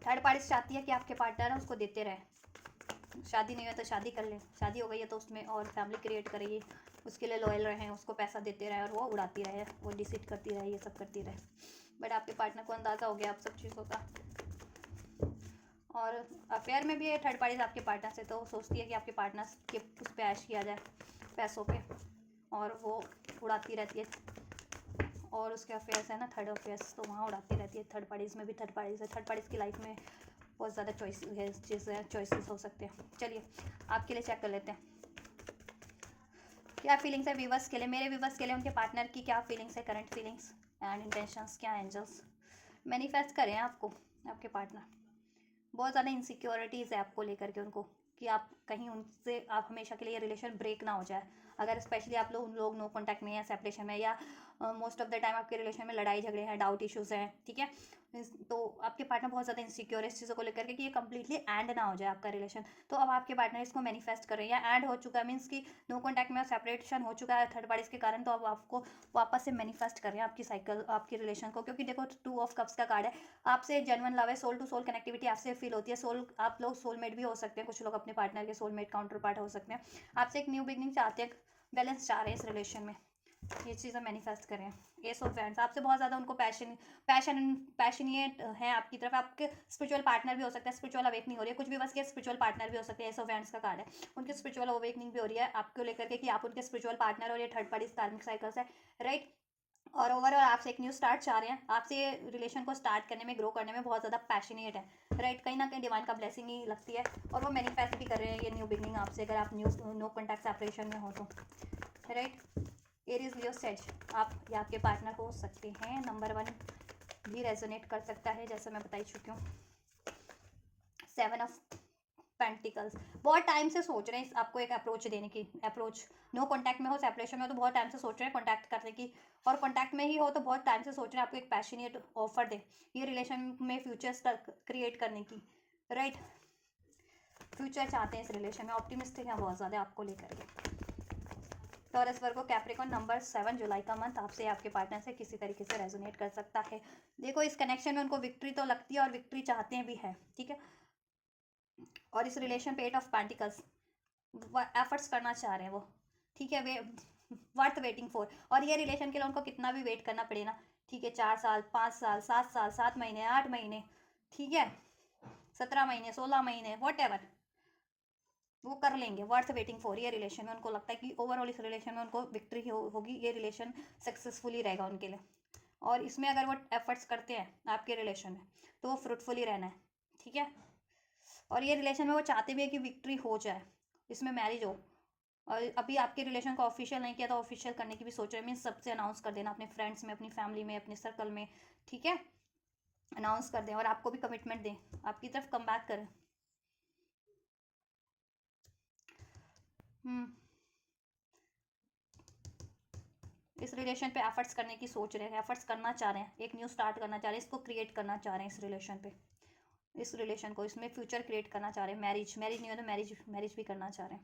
थर्ड पार्टी चाहती है कि आपके पार्टनर उसको देते रहे, शादी नहीं हुई तो शादी कर ले, शादी हो गई है तो उसमें और फैमिली क्रिएट करिए, उसके लिए लॉयल रहें, उसको पैसा देते रहे और वो उड़ाती रहे, वो डिसीट करती रहे, ये सब करती रहे, बट आपके पार्टनर को अंदाज़ा हो गया आप सब चीज़ों का। और अफेयर में भी है थर्ड पार्टीज आपके पार्टनर से, तो सोचती है कि आपके पार्टनर के उस पर ऐश किया जाए पैसों पे, और वो उड़ाती रहती है, और उसके अफेयर्स है ना थर्ड अफेयर्स, तो वहाँ उड़ाती रहती है। थर्ड पार्टीज़ में भी थर्ड पार्टीज़ है, थर्ड पार्टीज़ की लाइफ में बहुत ज़्यादा चॉइसेस हो सकते हैं। चलिए आपके लिए चेक कर लेते हैं क्या फीलिंग्स है व्यूवर्स के लिए, मेरे व्यूवर्स के लिए उनके पार्टनर की क्या फीलिंग्स है, करंट फीलिंग्स एंड इंटेंशंस क्या एंजल्स मैनिफेस्ट करें आपको। आपके पार्टनर बहुत ज़्यादा इनसिक्योरिटीज़ है आपको लेकर के उनको, कि आप कहीं उनसे आप हमेशा के लिए रिलेशन ब्रेक ना हो जाए, अगर स्पेशली आप लोग नो कॉन्टैक्ट में या सेपरेशन में, या मोस्ट ऑफ द टाइम आपके रिलेशन में लड़ाई झगड़े हैं, डाउट इश्यूज हैं, ठीक है। तो आपके पार्टनर बहुत ज़्यादा इनसिक्योर है इस चीज़ों को लेकर के कि ये कंप्लीटली एंड ना हो जाए आपका रिलेशन। तो अब आपके पार्टनर इसको मैनिफेस्ट कर रहे हैं या एंड हो चुका है, मीन्स कि नो कॉन्टैक्ट में सेपरेशन हो चुका है थर्ड पार्टीज के कारण। तो अब आपको वापस से मैनिफेस्ट कर रहे हैं आपकी साइकिल, आपकी रिलेशन को, क्योंकि देखो 2 ऑफ कप्स का कार्ड है। आपसे जेन्युइन लव है, सोल टू सोल कनेक्टिविटी आपसे फील होती है। सोल, आप लोग सोलमेट भी हो सकते हैं, कुछ लोग अपने पार्टनर के सोलमेट काउंटर पार्ट हो सकते हैं। आपसे एक न्यू बिगनिंग चाहते हैं, बैलेंस चाह रहे हैं इस रिलेशन में, ये चीज़ें मैनिफेस्ट करें। एस ऑफ वैंड्स, आपसे बहुत ज़्यादा उनको पैशनेट है आपकी तरफ। आपके स्पिरिचुअल पार्टनर भी हो सकता है, स्पिरिचुअल अवेकनिंग हो रही है, कुछ भी बस के स्पिरिचुअल पार्टनर भी हो सकते हैं। एस ऑफ वैंड्स का कार्ड है, उनकी स्पिरिचुअल अवेकनिंग भी हो रही है आपको लेकर के कि आप उनके स्पिरिचुअल पार्टनर और ये थर्ड पार्टी कार्मिक साइकिल्स है, राइट। और ओवरऑल आपसे एक न्यू स्टार्ट चाह रहे हैं, आपसे ये रिलेशन को स्टार्ट करने में, ग्रो करने में बहुत ज़्यादा पैशनेट है, राइट। कहीं ना कहीं डिवाइन का ब्लेसिंग ही लगती है, और वो मैनिफेस्ट भी कर रहे हैं ये न्यू बिगनिंग आपसे, अगर आप नो कॉन्टैक्ट सेपरेशन में हो तो, राइट। एरीज लियो सेज, आप या आपके पार्टनर हो सकते हैं। नंबर 1 भी रेजोनेट कर सकता है, जैसे मैं बता चुकी हूँ। 7 ऑफ पेंटिकल्स, बहुत टाइम से सोच रहे हैं आपको एक अप्रोच देने की। अप्रोच नो कॉन्टैक्ट में हो, सेपरेशन में हो, तो बहुत टाइम से सोच रहे हैं कॉन्टैक्ट करने की, और कॉन्टैक्ट में ही हो तो बहुत टाइम से सोच रहे हैं आपको एक पैशनेट ऑफर दे ये रिलेशन में फ्यूचर्स क्रिएट करने की, राइट। फ्यूचर चाहते हैं इस रिलेशन में, ऑप्टिमिस्टिक हैं बहुत ज़्यादा आपको लेकर के। टॉरस, वर्गो, कैप्रिकॉर्न, नंबर 7 जुलाई का मंथ आपसे आपके पार्टनर से किसी तरीके से रेजोनेट कर सकता है। देखो इस कनेक्शन में उनको विक्ट्री तो लगती है और विक्ट्री चाहते हैं भी है, ठीक है। और इस रिलेशन पे 8 ऑफ पेंटिकल्स, एफर्ट्स करना चाह रहे हैं वो, ठीक है। वे वर्थ वेटिंग फॉर, और ये रिलेशन के लिए उनको कितना भी वेट करना पड़े ना, ठीक है। 4 साल, 5 साल, 7 साल, 7 महीने, 8 महीने, ठीक है, 17 महीने, 16 महीने, वॉट एवर, वो कर लेंगे। वर्थ वेटिंग फॉर, ये रिलेशन में उनको लगता है कि ओवरऑल इस रिलेशन में उनको विक्ट्री होगी, ये रिलेशन सक्सेसफुली रहेगा उनके लिए। और इसमें अगर वो एफर्ट्स करते हैं आपके रिलेशन में तो वो फ्रूटफुली रहना है, ठीक है। और ये रिलेशन में वो चाहते भी है कि विक्ट्री हो जाए, इसमें मैरिज हो। और अभी आपके रिलेशन को ऑफिशियल नहीं किया तो ऑफिशियल करने की भी सोच रहे हैं, मीन्स सबसे अनाउंस कर देना, अपने फ्रेंड्स में, अपनी फैमिली में, अपने सर्कल में, ठीक है। अनाउंस कर दें और आपको भी कमिटमेंट दें, आपकी तरफ कम बैक करें। इस रिलेशन पे एफर्ट्स करने की सोच रहे हैं, एफर्ट्स करना चाह रहे हैं, एक न्यू स्टार्ट करना चाह रहे हैं, इसको क्रिएट करना चाह रहे हैं इस रिलेशन पे, इस रिलेशन को, इसमें फ्यूचर क्रिएट करना चाह रहे हैं। मैरिज नहीं हो तो मैरिज भी करना चाह रहे हैं।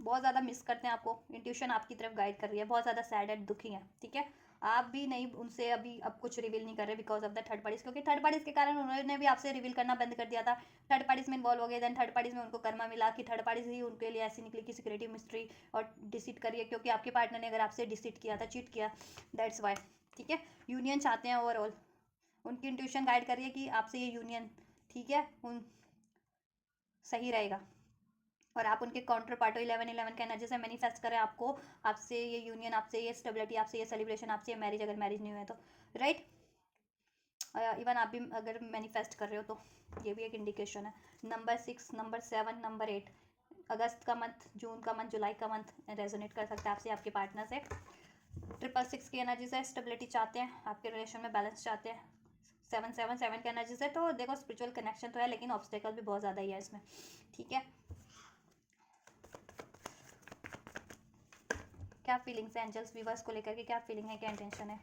बहुत ज़्यादा मिस करते हैं आपको, इंट्यूशन आपकी तरफ गाइड कर रही है, बहुत ज़्यादा सैड है, दुखी है, ठीक है। आप भी नहीं उनसे अभी अब कुछ रिवील नहीं कर रहे because of the third parties, क्योंकि थर्ड पार्टीज के कारण उन्होंने भी आपसे रिवील करना बंद कर दिया था। थर्ड पार्टीज में इन्वॉल्व हो गए, देन थर्ड पार्टीज में उनको कर्मा मिला कि थर्ड पार्टीज ही उनके लिए ऐसी निकली कि सिक्रेटिव मिस्ट्री और डिसीट करिए, क्योंकि आपके पार्टनर ने अगर आपसे डिसीट किया था, चीट किया, दैट्स वाई, ठीक है। यूनियन चाहते हैं ओवरऑल, उनकी इंट्यूशन गाइड कर रही है कि आपसे ये यूनियन, ठीक है, उन सही रहेगा। और आप उनके काउंटर पार्ट 11 का एनर्जी से मैनिफेस्ट करें आपको, आपसे ये यूनियन, आपसे ये स्टेबिलिटी, आपसे ये सेलिब्रेशन, आपसे ये मैरिज, अगर मैरिज नहीं हुए तो, राइट। इवन आप भी अगर मैनिफेस्ट कर रहे हो तो ये भी एक इंडिकेशन है। नंबर 6, नंबर 7, नंबर 8, अगस्त का मंथ, जून का मंथ, जुलाई का मंथ रेजोनेट कर सकता है आपसे आपके पार्टनर से। 666 की एनर्जी से स्टेबिलिटी चाहते हैं, आपके रिलेशन में बैलेंस चाहते हैं। 777 की एनर्जी से तो देखो स्पिरिचुअल कनेक्शन तो है, लेकिन ऑब्स्टेकल भी बहुत ज़्यादा ही है इसमें, ठीक है। क्या फीलिंग्स है एंजल्स व्यूवर्स को लेकर के, क्या फीलिंग है, क्या इंटेंशन है।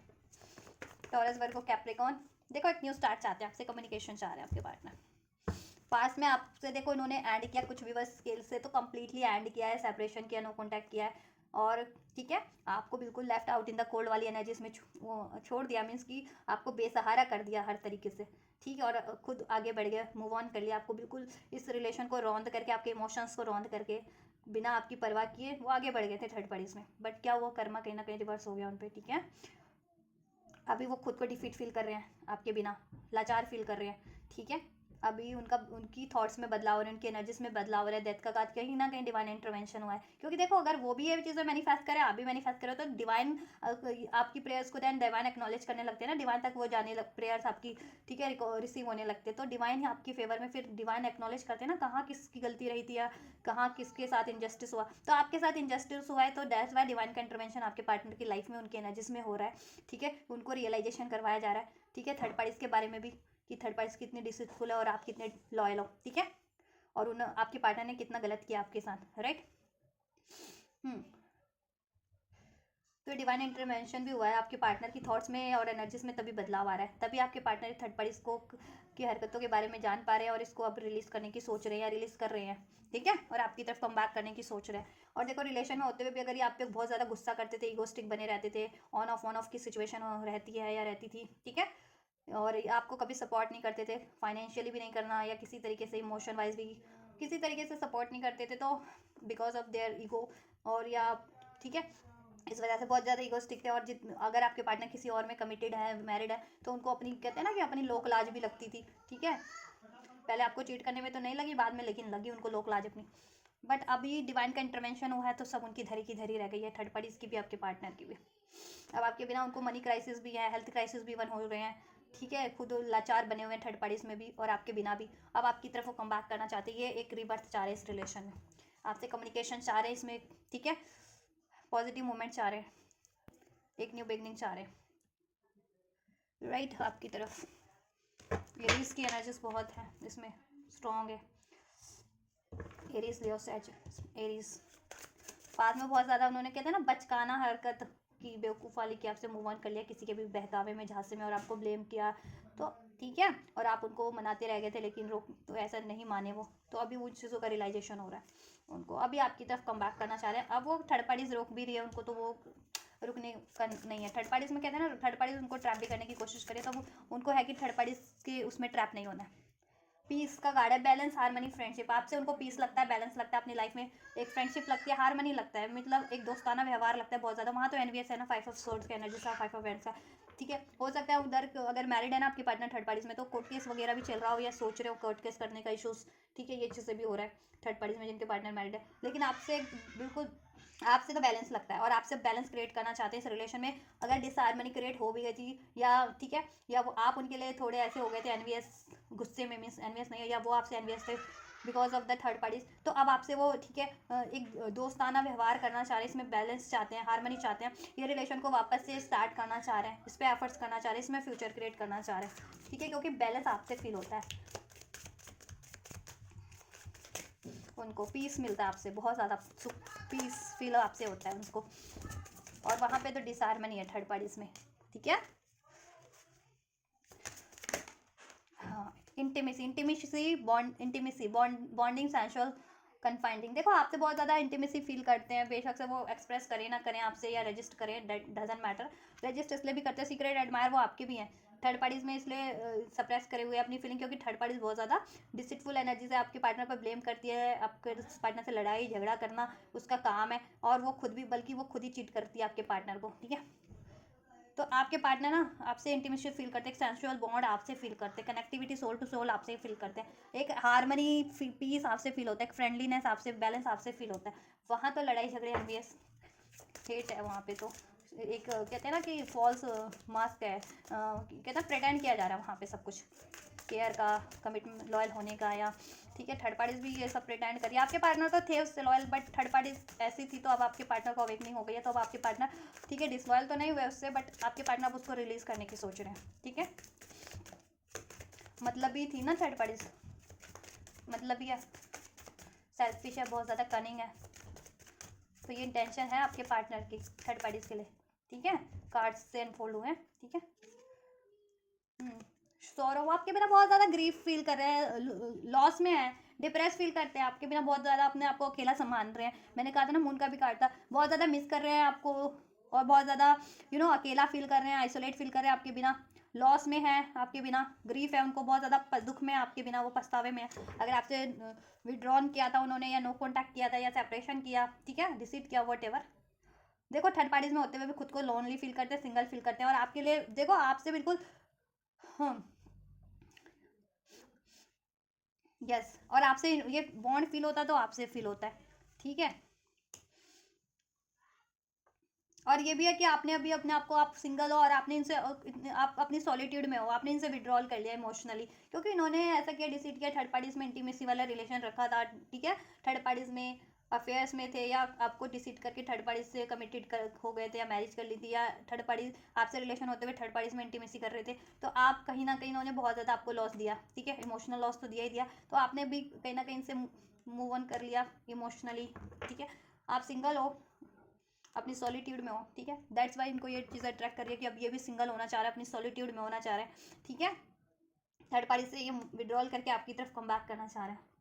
टॉरस, वर्गो, कैप्रिकॉर्न, देखो एक न्यू स्टार्ट चाहते हैं आपसे, कम्युनिकेशन चाह रहे हैं आपके पार्टनर। पास में आपसे देखो इन्होंने एंड किया कुछ व्यूवर्स स्केल से, तो कम्प्लीटली एंड किया है, सेपरेशन किया, नो कॉन्टैक्ट किया है, और ठीक है, आपको बिल्कुल left out in the cold वाली एनर्जी इसमें छोड़ दिया, मीन्स कि आपको बेसहारा कर दिया हर तरीके से, ठीक है। और खुद आगे बढ़ गया, मूव ऑन कर लिया, आपको बिल्कुल इस रिलेशन को रौंद करके, आपके इमोशंस को रौंद करके, बिना आपकी परवाह किए वो आगे बढ़ गए थे थर्ड पार्टीज में। बट क्या वो कर्मा कहीं ना कहीं रिवर्स हो गया उन पर, ठीक है। अभी वो खुद को डिफीट फील कर रहे हैं आपके बिना, लाचार फील कर रहे हैं, ठीक है। अभी उनकी थॉट्स में बदलाव हो रहे हैं, उनकी एनर्जीज में बदलाव हो रहा है। डेथ का कार्ड कहीं ना कहीं डिवाइन इंटरवेंशन हुआ है, क्योंकि देखो अगर वो भी ये चीज़ें मैनिफेस्ट करें, आप भी मैनिफेस्ट करो, तो डिवाइन आपकी प्रेयर्स को दैन डिवाइन एक्नॉलेज करने लगते हैं ना, डिवाइन तक वो जाने लग, प्रेयर्स आपकी, ठीक है, रिसीव होने लगते हैं, तो डिवाइन ही आपकी फेवर में फिर डिवाइन एक्नॉलेज करते हैं ना, कहाँ किसकी गलती रही थी या कहाँ किसके साथ इनजस्टिस हुआ। तो आपके साथ इनजस्टिस हुआ है, तो दैट्स वाई डिवाइन का इंटरवेंशन आपके पार्टनर की लाइफ में, उनकी एनर्जीज में हो रहा है, ठीक है। उनको रियलाइजेशन करवाया जा रहा है, ठीक है, थर्ड पार्टीज के बारे में भी, कि थर्ड पार्टीज कितने डिसिटफुल है और आप कितने लॉयल हो, ठीक है। और उन आपके पार्टनर ने कितना गलत किया आपके साथ, राइट। तो डिवाइन इंटरवेंशन भी हुआ है आपके पार्टनर की थॉट्स में और एनर्जीज में, तभी बदलाव आ रहा है, तभी आपके पार्टनर थर्ड पार्टी को की हरकतों के बारे में जान पा रहे हैं और इसको अब रिलीज करने की सोच रहे हैं या रिलीज कर रहे हैं, ठीक है, और आपकी तरफ कम बैक करने की सोच रहे हैं। और देखो रिलेशन में होते हुए भी अगर ये आप पे बहुत ज़्यादा गुस्सा करते थे, ईगोस्टिक बने रहते थे, ऑन ऑफ की सिचुएशन रहती है या रहती थी, ठीक है, और आपको कभी सपोर्ट नहीं करते थे, फाइनेंशियली भी नहीं करना या किसी तरीके से इमोशन वाइज भी किसी तरीके से सपोर्ट नहीं करते थे, तो बिकॉज ऑफ देयर ईगो और या ठीक है, इस वजह से बहुत ज़्यादा ईगोस्टिक थे। और अगर आपके पार्टनर किसी और में कमिटेड है, मैरिड है, तो उनको अपनी कहते हैं ना कि अपनी लोक लाज भी लगती थी, ठीक है, पहले आपको चीट करने में तो नहीं लगी, बाद में लेकिन लगी उनको लोक लाज अपनी। बट अभी डिवाइन का इंटरवेंशन हुआ है तो सब उनकी धरी की धरी रह गई है, थर्ड पार्टीज की भी आपके पार्टनर की भी। अब आपके बिना उनको मनी क्राइसिस भी है, हेल्थ क्राइसिस भी वन हो रहे हैं, ठीक है, खुद लाचार बने हुए हैं थर्ड पार्टीज में भी और आपके बिना भी। अब आपकी तरफ वो कम बैक करना चाहते हैं, ये एक रिबर्थ चाह रहे हैं इस रिलेशन में, आपसे कम्युनिकेशन चाह रहे हैं इसमें, ठीक है, पॉजिटिव मूवमेंट चाह रहे हैं, एक न्यू बिगनिंग चाह रहे हैं, राइट। आपकी तरफ एरीज की एनर्जीज बहुत है इसमें, स्ट्रॉन्ग है, एरीज लियो सेज एरीज। बाद में बहुत ज़्यादा उन्होंने कहते हैं ना बचकाना हरकत की, बेवकूफ़ वाली की, आपसे मूव ऑन कर लिया किसी के भी बहकावे में, झांसे में, और आपको ब्लेम किया, तो ठीक है, और आप उनको मनाते रह गए थे लेकिन रोक तो ऐसा नहीं माने वो, तो अभी उन चीज़ों का रियलाइजेशन हो रहा है उनको, अभी आपकी तरफ कम बैक करना चाह रहे हैं। अब वो थर्ड पार्टीज रोक भी रही है उनको, तो वो रुकने का नहीं है। थर्ड पार्टीज में कहते हैं ना, थर्ड पार्टीज उनको ट्रैप भी करने की कोशिश करे, तो उनको है कि थर्ड पार्टीज के उसमें ट्रैप नहीं होना है। पीस का गार्ड है, बैलेंस, हारमनी, फ्रेंडशिप, आपसे उनको पीस लगता है, बैलेंस लगता है अपनी लाइफ में, एक फ्रेंडशिप लगती है, हारमनी लगता है, मतलब एक दोस्ताना व्यवहार लगता है बहुत ज़्यादा। वहाँ तो एनवीएस है ना, 5 ऑफ सोर्ड्स का एनर्जी सा, 5 ऑफ वैंड्स का, ठीक है, हो सकता है उधर अगर मैरिड है ना आपके पार्टनर थर्ड पार्टीज में, तो कोर्ट केस वगैरह भी चल रहा हो या सोच रहे हो कोर्ट केस करने का इशूज़, ठीक है, ये चीज़ें भी हो रहा है थर्ड पार्टीज में जिनके पार्टनर मैरिड है, लेकिन आपसे बिल्कुल आपसे तो बैलेंस लगता है और आपसे बैलेंस क्रिएट करना चाहते हैं इस रिलेशन में। अगर डिसहार्मनी क्रिएट हो भी गई थी या ठीक है, या वो आप उनके लिए थोड़े ऐसे हो गए थे एनवीएस, गुस्से में, मीन्स एनवीएस नहीं है, या वो आपसे एनवीएस थे because of the third parties, तो अब आपसे वो ठीक है एक दोस्ताना व्यवहार करना चाह रहे हैं, इसमें बैलेंस चाहते हैं, हारमनी चाहते हैं, ये रिलेशन को वापस से स्टार्ट करना चाह रहे हैं, इस पर एफर्ट्स करना चाह रहे हैं, इसमें फ्यूचर क्रिएट करना चाह रहे हैं, ठीक है, क्योंकि बैलेंस आपसे फील होता है, उनको पीस मिलता है आपसे, बहुत ज़्यादा पीस फील आपसे होता है उनको, और वहाँ पे तो डिसहार्मनी है थर्ड पार्टीज में, ठीक है। हाँ, इंटीमेसी बॉन्डिंग, सेंसुअल कन्फाइंडिंग, देखो आपसे बहुत ज़्यादा इंटीमेसी फील करते हैं, बेशक से वो एक्सप्रेस करें ना करें आपसे या रजिस्ट करें, डजेंट मैटर, रजिस्ट इसलिए भी करते हैं, सीक्रेट एडमायर वो आपके भी हैं थर्ड पार्टीज में, इसलिए सप्रेस करे हुए अपनी फीलिंग, क्योंकि थर्ड पार्टीज बहुत ज़्यादा डिसिटफुल एनर्जी से आपके पार्टनर पर ब्लेम करती है, आपके पार्टनर से लड़ाई झगड़ा करना उसका काम है, और वो खुद भी, बल्कि वो खुद ही चीट करती है आपके पार्टनर को, ठीक है। तो आपके पार्टनर ना आपसे इंटीमेसी फील करते हैं, एक सेंसुअल बॉन्ड आपसे फील करते हैं, कनेक्टिविटी सोल टू सोल आपसे फील करते हैं, एक हारमनी पीस आपसे फील होता है, एक फ्रेंडलीनेस आपसे, बैलेंस आपसे फील होता है। वहाँ तो लड़ाई झगड़े एनवीएस हेट है वहाँ पे, तो एक कहते हैं ना कि फॉल्स मास्क है, कहते हैं प्रेटेंड किया जा रहा है वहाँ पे सब कुछ, केयर का, कमिटमेंट, लॉयल होने का, या ठीक है, थर्ड पार्टीज भी ये सब प्रिटेंड करिए, आपके पार्टनर तो थे उससे लॉयल, बट थर्ड पार्टीज ऐसी थी, तो अब आपके पार्टनर को अवेकनिंग हो गई है, तो अब आपके पार्टनर ठीक है डिसलॉयल तो नहीं हुए उससे, बट आपके पार्टनर अब उसको रिलीज करने की सोच रहे हैं, ठीक है, मतलब ही थी ना थर्ड पार्टीज, मतलब ही है, सेल्फिश है, बहुत ज़्यादा कनिंग है, तो ये इंटेंशन है आपके पार्टनर की थर्ड पार्टीज के लिए, ठीक है, कार्ड्स से अनफोल्ड हुए हैं, ठीक है। सौरव आपके बिना बहुत ज़्यादा ग्रीफ फील कर रहे हैं, लॉस में है, डिप्रेस फील करते हैं आपके बिना, बहुत ज़्यादा अपने आप को अकेला संभाल रहे हैं, मैंने कहा था ना मून का भी कार्ड था, बहुत ज़्यादा मिस कर रहे हैं आपको, और बहुत ज़्यादा अकेला फील कर रहे हैं, आइसोलेट फील कर रहे हैं आपके बिना, लॉस में है आपके बिना, ग्रीफ है उनको, बहुत ज़्यादा दुख में आपके बिना, वो पछतावे में है, अगर आपसे विड्रॉन किया था उन्होंने, या नो कॉन्टैक्ट किया था, या सेपरेशन किया, ठीक है, डिसीट किया, वट एवर। देखो थर्ड पार्टीज में होते हुए भी खुद को लोनली फील करते हैं, सिंगल फील करते हैं, और आपके लिए देखो आपसे बिल्कुल, हाँ, यस, और आपसे ये बॉन्ड फील होता है तो आपसे फील होता है, ठीक है। और ये भी है कि आपने अभी अपने आप को, आप सिंगल हो और आपने इनसे आप अपनी सॉलिट्यूड में हो, आपने इनसे विड्रॉल कर लिया इमोशनली, क्योंकि इन्होंने ऐसा किया, डिसाइड किया, थर्ड पार्टीज में इंटीमेसी वाला रिलेशन रखा था, ठीक है, थर्ड पार्टीज में अफेयर्स में थे, या आपको डिसीड करके थर्ड पार्टीज से कमिटेड हो गए थे, या मैरिज कर ली थी, या थर्ड पार्टीज आपसे रिलेशन होते हुए थर्ड पार्टीज में इंटीमेसी कर रहे थे, तो आप कहीं ना कहीं इन्होंने बहुत ज़्यादा आपको लॉस दिया, ठीक है, इमोशनल लॉस तो दिया ही दिया, तो आपने भी कहीं ना कहीं से मूव ऑन कर लिया इमोशनली, ठीक है, आप सिंगल हो, अपनी सॉलिट्यूड में हो, ठीक है। दैट्स वाई इनको ये चीज़ अट्रैक्ट कर रही है कि अब ये भी सिंगल होना चाह रहा है, अपनी सॉलिट्यूड में होना चाह रहा है, ठीक है। थर्ड पार्टी से ये विड्रॉल करके आपकी तरफ कम बैक करना चाह रहे हैं।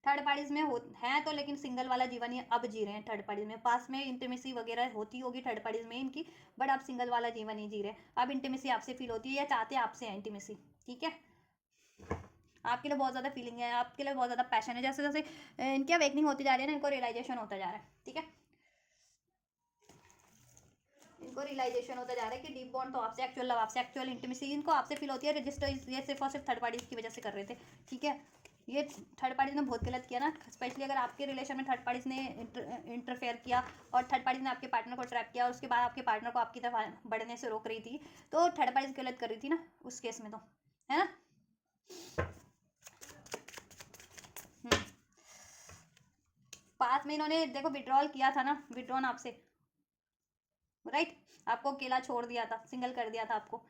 थर्ड पार्टीज में हो हैं तो, लेकिन सिंगल वाला जीवन ये अब जी रहे हैं। थर्ड पार्टीज में पास में इंटीमेसी वगैरह होती होगी थर्ड पार्टीज में इनकी, बट आप सिंगल वाला जीवन ही जी रहे हैं। अब इंटीमेसी आपसे फील होती है या चाहते हैं आपसे है इंटीमेसी, ठीक है। आपके लिए बहुत ज़्यादा फीलिंग है, आपके लिए बहुत ज़्यादा पैशन है। जैसे जैसे इनकी अवेकनिंग होती जा रही है ना, इनको रियलाइजेशन होता जा रहा है, ठीक है। इनको रियलाइजेशन होता जा रहा है कि डीप बॉन्ड तो आपसे, एक्चुअल लव आपसे, एक्चुअल इंटीमेसी इनको आपसे फील होती है। रजिस्टर ये सिर्फ और सिर्फ थर्ड पार्टीज की वजह से कर रहे थे, ठीक है। ये थर्ड पार्टीज ने बहुत गलत किया ना, स्पेशली अगर आपके रिलेशन में थर्ड पार्टीज ने इंटरफेयर किया और थर्ड पार्टीज ने आपके पार्टनर को ट्रैप किया और उसके बाद आपके पार्टनर को आपकी तरफ बढ़ने से रोक रही थी, तो थर्ड पार्टीज गलत कर रही थी ना उस केस में, तो है ना। पास में इन्होंने देखो विड्रॉल किया था ना, विड्रॉन आपसे, राइट। आपको अकेला छोड़ दिया था, सिंगल कर दिया था आपको,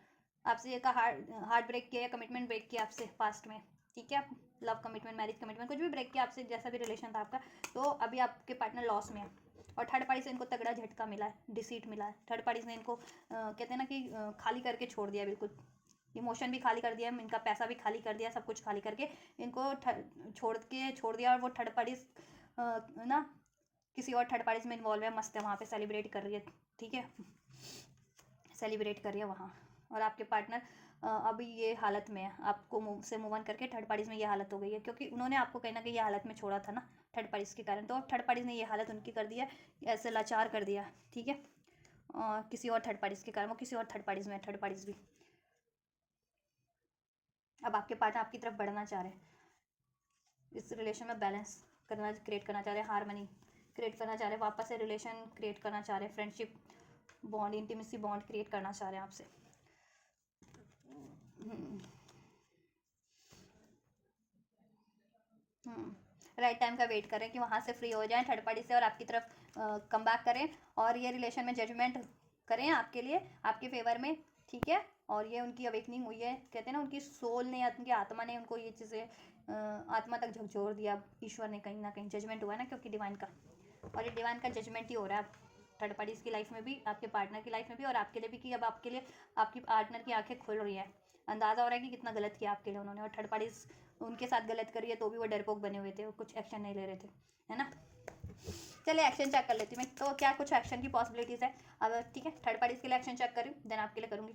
आपसे एक हार्ट ब्रेक किया, कमिटमेंट ब्रेक किया आपसे पास्ट में, ठीक है। लव कमिटमेंट, मैरिज कमिटमेंट, कुछ भी ब्रेक किया आपसे, जैसा भी रिलेशन था आपका। तो अभी आपके पार्टनर लॉस में है और थर्ड पार्टी से इनको तगड़ा झटका मिला है, डिसीट मिला है। थर्ड पार्टी ने इनको कहते हैं ना कि खाली करके छोड़ दिया, बिल्कुल इमोशन भी खाली कर दिया, इनका पैसा भी खाली कर दिया, सब कुछ खाली करके इनको छोड़ दिया। और वो थर्ड पार्टी ना किसी और थर्ड पार्टीज में इन्वॉल्व है, मस्त है, वहाँ पे सेलिब्रेट कर रही है, ठीक है। सेलिब्रेट कर रही है वहाँ। और आपके पार्टनर अभी ये हालत में है, आपको से मूव ऑन करके थर्ड पार्टीज में ये हालत हो गई है, क्योंकि उन्होंने आपको कहीं ना कहीं ये हालत में छोड़ा था ना थर्ड पार्टीज के कारण। तो थर्ड पार्टीज ने ये हालत उनकी कर दी है, ऐसे लाचार कर दिया, ठीक है। किसी और थर्ड पार्टीज के कारण, वो किसी और थर्ड पार्टीज में, थर्ड पार्टीज भी अब आपके पार्टनर आपकी तरफ बढ़ना चाह रहे हैं, इस रिलेशन में बैलेंस करना, क्रिएट करना चाह रहे हैं, हारमनी क्रिएट करना चाह रहे हैं, वापस से रिलेशन क्रिएट करना चाह रहे हैं, friendship bond, intimacy bond create करना चाह रहे हैं आपसे। राइट टाइम का वेट करें कि वहाँ से फ्री हो जाएं थर्ड पार्टी से और आपकी तरफ कम बैक करें और ये रिलेशन में जजमेंट करें आपके लिए, आपके फेवर में, ठीक है। और ये उनकी अवेकनिंग हुई है, कहते हैं ना उनकी सोल ने या उनकी आत्मा ने उनको ये चीज़ें आत्मा तक झकझोर दिया, ईश्वर ने कहीं ना कहीं जजमेंट हुआ है ना, क्योंकि डिवाइन का, और ये डिवाइन का जजमेंट ही हो रहा है थर्ड पार्टीज की लाइफ में भी, आपके पार्टनर की लाइफ में भी और आपके लिए भी, कि अब आपके लिए आपकी पार्टनर की आंखें खुल रही है, अंदाज़ा हो रहा है कि कितना गलत किया आपके लिए उन्होंने। और थर्ड पार्टीज उनके साथ गलत करी है तो भी वो डरपोक बने हुए थे, वो कुछ एक्शन नहीं ले रहे थे, है ना। चलिए एक्शन चेक कर लेती हूँ मैं, तो क्या कुछ एक्शन की पॉसिबिलिटीज़ है अब, ठीक है। थर्ड पार्टीज के लिए एक्शन चेक करूँ, देन आपके लिए करूँगी।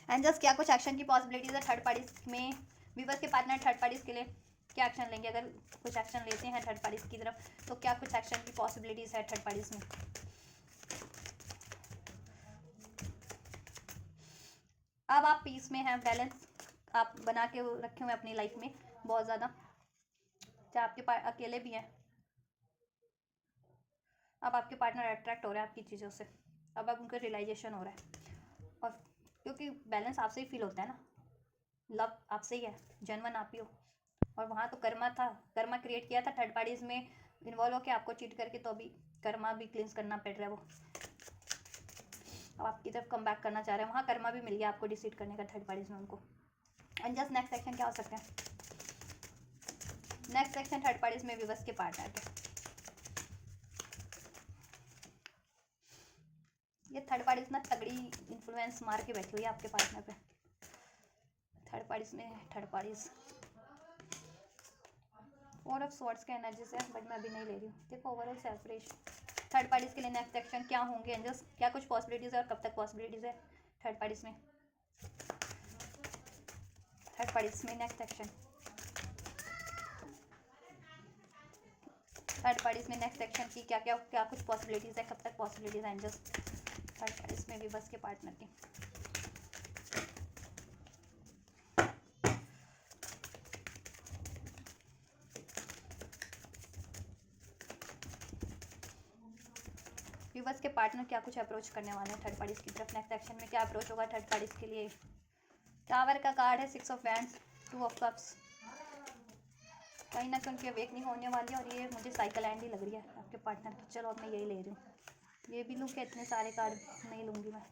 एंड जस्ट क्या कुछ एक्शन की पॉसिबिलिटीज़ है थर्ड पार्टीज में, व्यूअर्स के पार्टनर थर्ड पार्टीज के लिए क्या एक्शन लेंगे, अगर कुछ एक्शन लेते हैं थर्ड पार्टीज की तरफ, तो क्या कुछ एक्शन की पॉसिबिलिटीज़ है थर्ड पार्टीज में। अब आप पीस में हैं, बैलेंस आप बना के रखे हुए अपनी लाइफ में बहुत ज़्यादा, चाहे आपके अकेले भी हैं। अब आपके पार्टनर अट्रैक्ट हो रहा है आपकी चीज़ों से, अब उनको रियलाइजेशन हो रहा है, और क्योंकि बैलेंस आपसे ही फील होता है ना, लव आपसे ही है, जेन्युइन आप ही हो। और वहाँ तो कर्मा था, कर्मा क्रिएट किया था थर्ड पार्टीज में इन्वॉल्व होकर आपको चीट करके, तो अभी कर्मा भी क्लींस करना पड़ रहा है वो, अब आपकी तरफ कम बैक करना चाह रहे हैं, वहाँ कर्मा भी मिल गया आपको डिसीट करने का थर्ड पार्टीज में उनको। एंड जस्ट नेक्स्ट सेक्शन क्या हो सकता है, नेक्स्ट सेक्शन थर्ड पार्टीज में विवश के पार्टनर के, ये थर्ड पार्टीज ना तगड़ी इन्फ्लुएंस मार के बैठी हुई है आपके पार्टनर पे। थर्ड पार्टीज में third parties four of swords के एनर्जीज है, बट मैं अभी नहीं ले रही हूँ। देखो ओवरऑल सेपरेशन थर्ड पार्टीज के लिए नेक्स्ट सेक्शन क्या होंगे एंजल्स, क्या कुछ पॉसिबिलिटीज़ है और कब तक पॉसिबिलिटीज़ है थर्ड पार्टीज में, थर्ड पार्टीज में नेक्स्ट सेक्शन, थर्ड पार्टीज में नेक्स्ट सेक्शन की क्या कुछ पॉसिबिलिटीज़ है, कब तक पॉसिबिलिटीज़ है एंजल्स थर्ड पार्टीज में भी बस के पार्टनर की। व्यूवर्स के पार्टनर क्या कुछ अप्रोच करने वाले हैं थर्ड पार्टीज की तरफ, नेक्स्ट सेक्शन में क्या अप्रोच होगा थर्ड पार्टीज के लिए। टावर का कार्ड है, 6 ऑफ वैंड्स, 2 ऑफ कप्स, कहीं ना कहीं उनकी अवेकनिंग होने वाली है और ये मुझे साइकिल एंड ही लग रही है आपके पार्टनर की। चलो अब मैं यही ले रही हूँ, ये भी लूँ क्या, इतने सारे कार्ड नहीं लूँगी मैं,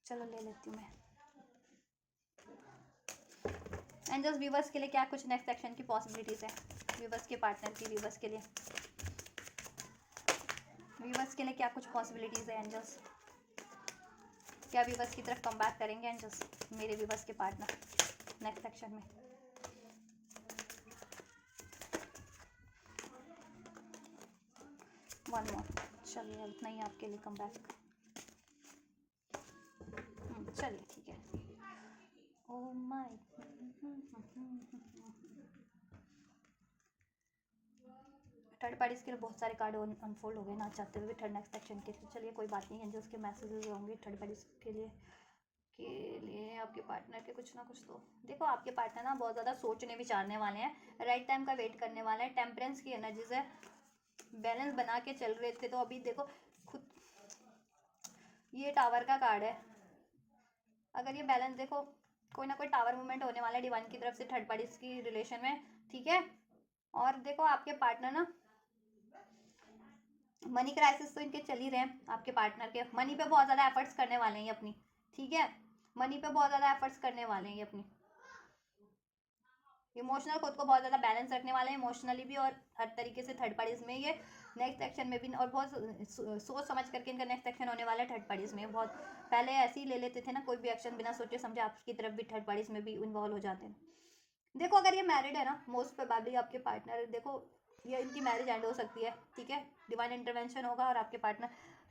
चलो ले लेती हूँ मैं। एंजल्स व्यूवर्स के लिए क्या कुछ नेक्स्ट एक्शन की पॉसिबिलिटीज़ है, व्यूवर्स के पार्टनर की, व्यूवर्स के लिए, व्यूवर्स के लिए क्या कुछ पॉसिबिलिटीज़ है एंजल्स, क्या व्यूवर्स की तरफ कम बैक करेंगे एंजल्स मेरे व्यूवर्स के पार्टनर नेक्स्ट सेक्शन में। वन मोर, चलिए इतना ही आपके लिए कम बैक। चलिए ठीक है। ओ माय, थर्ड पार्टीज के लिए बहुत सारे कार्ड अनफोल्ड हो गए ना चाहते हुए भी थर्ड नेक्स्ट सेक्शन के। चलिए कोई बात नहीं, एंजल्स के मैसेजेस होंगे थर्ड पार्टीज के लिए आपके पार्टनर के कुछ ना कुछ। तो देखो आपके पार्टनर ना बहुत ज़्यादा सोचने विचारने वाले हैं, राइट टाइम का वेट करने वाले हैं, टेम्परेंस की एनर्जीज है, बैलेंस बना के चल रहे थे तो अभी देखो खुद ये टावर का कार्ड है। अगर ये बैलेंस देखो कोई ना कोई टावर मूवमेंट होने वाला है डिवाइन की तरफ से थर्ड पार्टीज की रिलेशन में, ठीक है। और देखो आपके पार्टनर ना मनी क्राइसिस तो इनके चल ही रहे हैं, आपके पार्टनर के मनी पे बहुत ज़्यादा एफर्ट्स करने वाले हैं ये अपनी, ठीक है, मनी पे बहुत ज़्यादा एफर्ट्स करने वाले हैं ये अपनी, इमोशनल खुद को बहुत ज़्यादा बैलेंस रखने वाले हैं इमोशनली भी और हर तरीके से थर्ड पार्टीज में ये नेक्स्ट एक्शन में भी, और बहुत सोच समझ करके इनका नेक्स्ट एक्शन होने वाला है थर्ड पार्टीज में। बहुत पहले ऐसे ही ले लेते थे ना कोई भी एक्शन बिना सोचे समझे, आपकी तरफ भी थर्ड पार्टीज में भी इन्वॉल्व हो जाते हैं। देखो अगर ये मैरिड है ना मोस्ट प्रोबेबली आपके पार्टनर, देखो ये इनकी मैरिज एंड हो सकती है, ठीक है, डिवाइन इंटरवेंशन होगा और आपके पार्टनर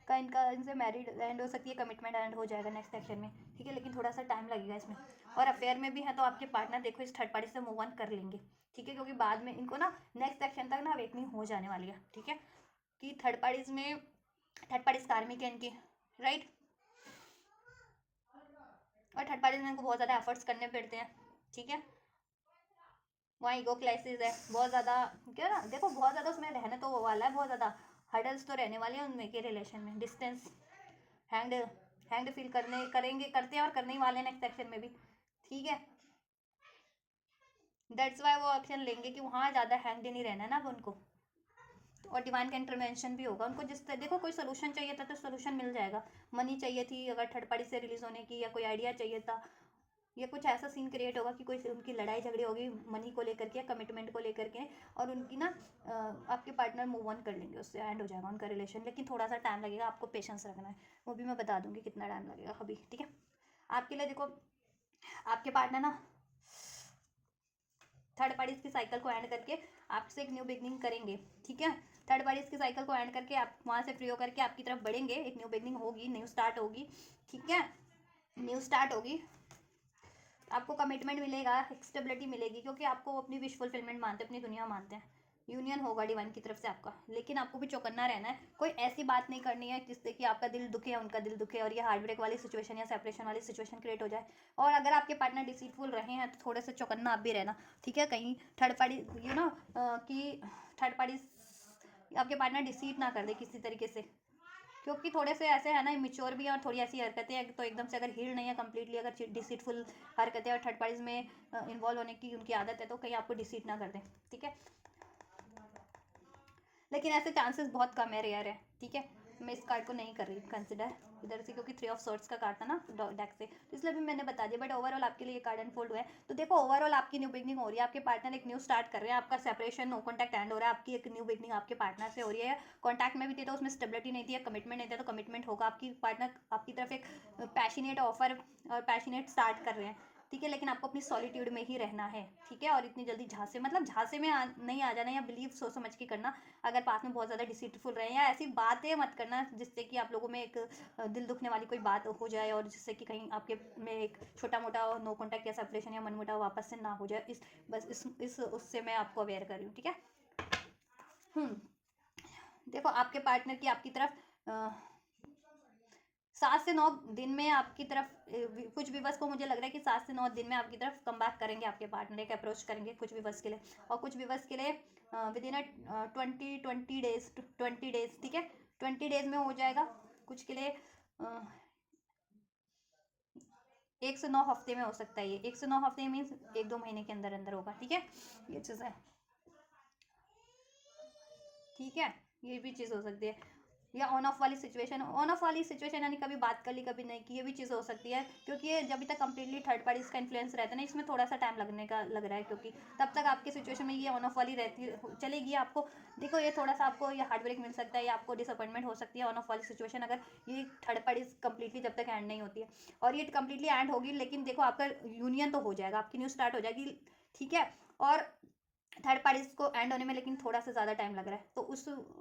का इनका इनसे मैरिड एंड हो सकती है, कमिटमेंट एंड हो जाएगा नेक्स्ट सेक्शन में, ठीक है, लेकिन थोड़ा सा टाइम लगेगा इसमें। और अफेयर में भी है तो आपके पार्टनर देखो इस थर्ड पार्टी से मूव ऑन कर लेंगे, ठीक है, क्योंकि बाद में इनको ना नेक्स्ट सेक्शन तक ना अवेकनिंग हो जाने वाली है, ठीक है, कि थर्ड पार्टीज में थर्ड पार्टीज कार्मिक है इनकी, राइट, और थर्ड पार्टीज में इनको बहुत ज़्यादा एफर्ट्स करने पड़ते हैं, ठीक है, वहाँ ईगो क्लाइसिस है बहुत ज़्यादा, क्या ना देखो बहुत ज़्यादा उसमें रहने तो वो वाला है, बहुत ज़्यादा हर्डल्स तो रहने वाले हैं उनमें के रिलेशन में, डिस्टेंस हैंड हैंड फील करते हैं और करने ही वाले हैं नेक्स्ट सेक्शन में भी, ठीक है, दैट्स वाई वो एक्शन लेंगे कि वहाँ ज़्यादा हैंग नहीं रहना है ना अब उनको, और डिवाइन का इंटरवेंशन भी होगा उनको, जिस देखो कोई सोल्यूशन चाहिए था तो सोल्यूशन मिल जाएगा, मनी चाहिए थी अगर थर्ड पार्टी से रिलीज होने की, या कोई आइडिया चाहिए था, या कुछ ऐसा सीन क्रिएट होगा कि कोई उनकी लड़ाई झगड़ी होगी मनी को लेकर के या कमिटमेंट को लेकर के, और उनकी ना आपके पार्टनर मूव ऑन कर लेंगे, उससे एंड हो जाएगा उनका रिलेशन, लेकिन थोड़ा सा टाइम लगेगा, आपको पेशेंस रखना है, वो भी मैं बता दूंगी कितना टाइम लगेगा अभी, ठीक है। आपके लिए देखो आपके पार्टनर ना थर्ड पार्टीज की साइकिल को एंड करके आपसे एक न्यू बिगनिंग करेंगे, ठीक है, थर्ड पार्टीज की साइकिल को एंड करके आप वहाँ से फ्री होकर के आपकी तरफ बढ़ेंगे, एक न्यू बिगनिंग होगी, न्यू स्टार्ट होगी, ठीक है, न्यू स्टार्ट होगी, आपको कमिटमेंट मिलेगा, स्टेबिलिटी मिलेगी, क्योंकि आपको अपनी विश फुलफिलमेंट मानते हैं, अपनी दुनिया मानते हैं, यूनियन होगा डिवाइन की तरफ से आपका, लेकिन आपको भी चौकन्ना रहना है, कोई ऐसी बात नहीं करनी है जिससे कि आपका दिल दुखे या उनका दिल दुखे और ये हार्ट ब्रेक वाली सिचुएशन या सेपरेशन वाली सिचुएशन क्रिएट हो जाए। और अगर आपके पार्टनर डिसीटफुल रहे हैं तो थोड़े से चौकन्ना आप भी रहना, ठीक है, कहीं थर्ड पार्टी कि थर्ड पार्टी आपके पार्टनर डिसीट ना कर दे किसी तरीके से, क्योंकि थोड़े से ऐसे है ना इमेच्योर भी है और थोड़ी ऐसी हरकतें हैं, तो एकदम से अगर हील नहीं है कम्प्लीटली, अगर डिसीटफुल हरकतें और थर्ड पार्टीज में इन्वॉल्व होने की उनकी आदत है, तो कहीं आपको डिसीट ना कर दें, ठीक है, लेकिन ऐसे चांसेस बहुत कम है, रेयर है, ठीक है, मैं इस कार्ड को नहीं कर रही कंसिडर इधर से, क्योंकि 3 ऑफ सॉर्ड्स का कार्ड था ना डेक से, तो इसलिए भी मैंने बता दिया, बट ओवरऑल आपके लिए ये कार्ड अनफोल्ड हुआ है। तो देखो ओवरऑल आपकी न्यू बिगनिंग हो रही है, आपके पार्टनर एक न्यू स्टार्ट कर रहे हैं, आपका सेपरेशन नो कॉन्टैक्ट एंड हो रहा है, आपकी एक न्यू बिगनिंग आपके पार्टनर से हो रही है, कॉन्टैक्ट में भी थी तो उसमें स्टेबिलिटी नहीं थी, कमिटमेंट नहीं था तो कमिटमेंट होगा, आपकी पार्टनर आपकी तरफ एक पैशनेट ऑफर और पैशनेट स्टार्ट कर रहे हैं, ठीक है, लेकिन आपको अपनी सॉलिट्यूड में ही रहना है, ठीक है, और इतनी जल्दी झांसे मतलब झांसे में नहीं आ जाना, या बिलीव सोच समझ के करना, अगर पास में बहुत ज़्यादा डिसीटफुल रहे, या ऐसी बातें मत करना जिससे कि आप लोगों में एक दिल दुखने वाली कोई बात हो जाए, और जिससे कि कहीं आपके में एक छोटा मोटा नो कॉन्टैक्ट या सेपरेशन या मनमुटाव वापस से ना हो जाए, इस उससे मैं आपको अवेयर कर रही हूँ, ठीक है। देखो आपके पार्टनर की आपकी तरफ 7 से 9 दिन में आपकी तरफ कुछ भी बस को मुझे लग रहा है कि 7 से 9 दिन में आपकी तरफ कम बैक करेंगे, आपके पार्टनर एक अप्रोच करेंगे कुछ भी बस के लिए, और कुछ भी बस के लिए विद इन 20 डेज, ठीक है, 20 डेज में हो जाएगा, कुछ के लिए 1 से 9 हफ्ते में हो सकता है, ये 1 से 9 हफ्ते मीन्स 1-2 महीने के अंदर अंदर होगा, ठीक है, ये चीज़ है, ठीक है, ये भी चीज़ हो सकती है। या ऑन ऑफ वाली सिचुएशन यानी कभी बात कर ली कभी नहीं की, ये भी चीज़ हो सकती है, क्योंकि ये जब तक कंप्लीटली थर्ड पार्टीज का इन्फ्लुएंस रहता है ना, इसमें थोड़ा सा टाइम लगने का लग रहा है, क्योंकि तब तक आपकी सिचुएशन में ये ऑन ऑफ वाली रहती चलेगी। आपको देखो ये थोड़ा सा आपको ये हार्ट ब्रेक मिल सकता है या आपको डिसअपॉइंटमेंट हो सकती है ऑन ऑफ वाली सिचुएशन, अगर ये थर्ड पार्टीज कंप्लीटली जब तक एंड नहीं होती है। और ये कंप्लीटली एंड होगी, लेकिन देखो आपका यूनियन तो हो जाएगा, आपकी न्यू स्टार्ट हो जाएगी, ठीक है। और थर्ड पार्टीज को एंड होने में लेकिन थोड़ा सा ज़्यादा टाइम लग रहा है, तो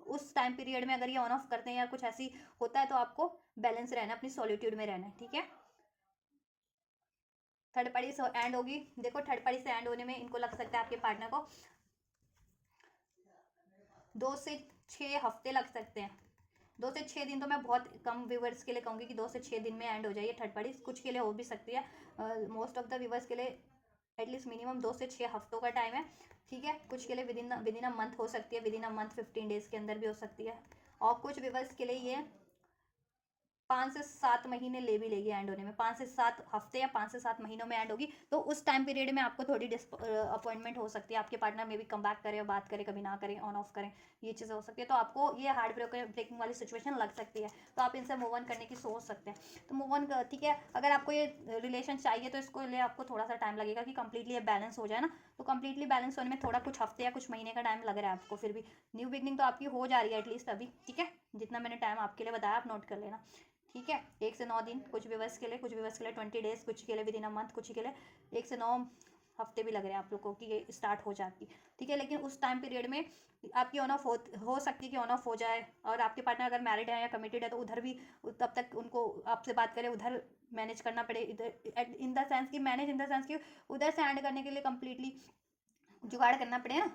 उस टाइम पीरियड में अगर ये ऑन ऑफ करते हैं या कुछ ऐसी होता है, तो आपको बैलेंस रहना है, अपनी सॉलिट्यूड में रहना है, ठीक है। थर्ड पार्टी से एंड होगी, देखो थर्ड पार्टी से एंड होने में इनको लग सकता है आपके पार्टनर को 2 से 6 हफ्ते लग सकते हैं। 2 से 6 दिन तो मैं बहुत कम व्यूवर्स के लिए कहूँगी कि 2 से 6 दिन में एंड हो जाइए थर्ड पार्टी, कुछ के लिए हो भी सकती है, मोस्ट ऑफ द व्यूवर्स के लिए एटलीस्ट मिनिमम 2 से 6 हफ्तों का टाइम है, ठीक है। कुछ के लिए विद इन अ मंथ हो सकती है, with in a month 15 days के अंदर भी हो सकती है, और कुछ व्यूवर्स के लिए ये 5 से 7 महीने ले भी लेगी एंड होने में, 5 से 7 हफ्ते या 5 से 7 महीनों में एंड होगी। तो उस टाइम पीरियड में आपको थोड़ी अपॉइंटमेंट हो सकती है, आपके पार्टनर में भी कम बैक करें और बात करें, कभी ना करें, ऑन ऑफ करें, ये चीज़ें हो सकती है। तो आपको ये हार्ट ब्रेकिंग वाली सिचुएशन लग सकती है, तो आप इनसे मूव ऑन करने की सोच सकते हैं, तो मूव ऑन, ठीक है। अगर आपको ये रिलेशन चाहिए तो इसको लिए आपको थोड़ा सा टाइम लगेगा कि कंप्लीटली ये बैलेंस हो जाए ना, तो कंप्लीटली बैलेंस होने में थोड़ा कुछ हफ्ते या कुछ महीने का टाइम लग रहा है आपको, फिर भी न्यू बिगनिंग तो आपकी हो जा रही है एटलीस्ट अभी, ठीक है। जितना मैंने टाइम आपके लिए बताया आप नोट कर लेना, ठीक है। 1 से 9 दिन कुछ व्यूवर्स के लिए, कुछ व्यूवर्स के लिए 20 डेज, कुछ के लिए विद इन अ मंथ, कुछ के लिए 1 से 9 हफ्ते भी लग रहे हैं आप लोगों को कि ये स्टार्ट हो जाती, ठीक है। लेकिन उस टाइम पीरियड में आपकी ऑन ऑफ हो सकती है कि ऑन ऑफ हो जाए, और आपके पार्टनर अगर मैरिड है या कमिटेड है तो उधर भी तब तक उनको आपसे बात करें, उधर मैनेज करना पड़े, इधर इन द सेंस कि मैनेज इन द सेंस कि उधर से एंड करने के लिए कम्प्लीटली जुगाड़ करना पड़े ना,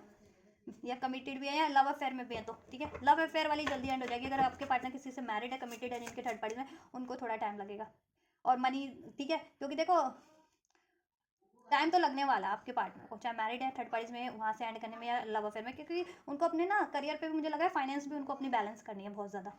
या कमिटेड भी है या लव अफेयर में भी है, तो ठीक है। लव अफेयर वाली जल्दी एंड हो जाएगी, अगर आपके पार्टनर किसी से मैरिड है, कमिटेड है, जिनके थर्ड पार्टी में, उनको थोड़ा टाइम लगेगा। और मनी, ठीक है, क्योंकि देखो टाइम तो लगने वाला है आपके पार्टनर को, चाहे मैरिड है थर्ड पार्टीज में, वहाँ से एंड करने में या लव अफेयर में, क्योंकि उनको अपने ना करियर पे भी मुझे लगा है, फाइनेंस भी उनको अपनी बैलेंस करनी है, बहुत ज़्यादा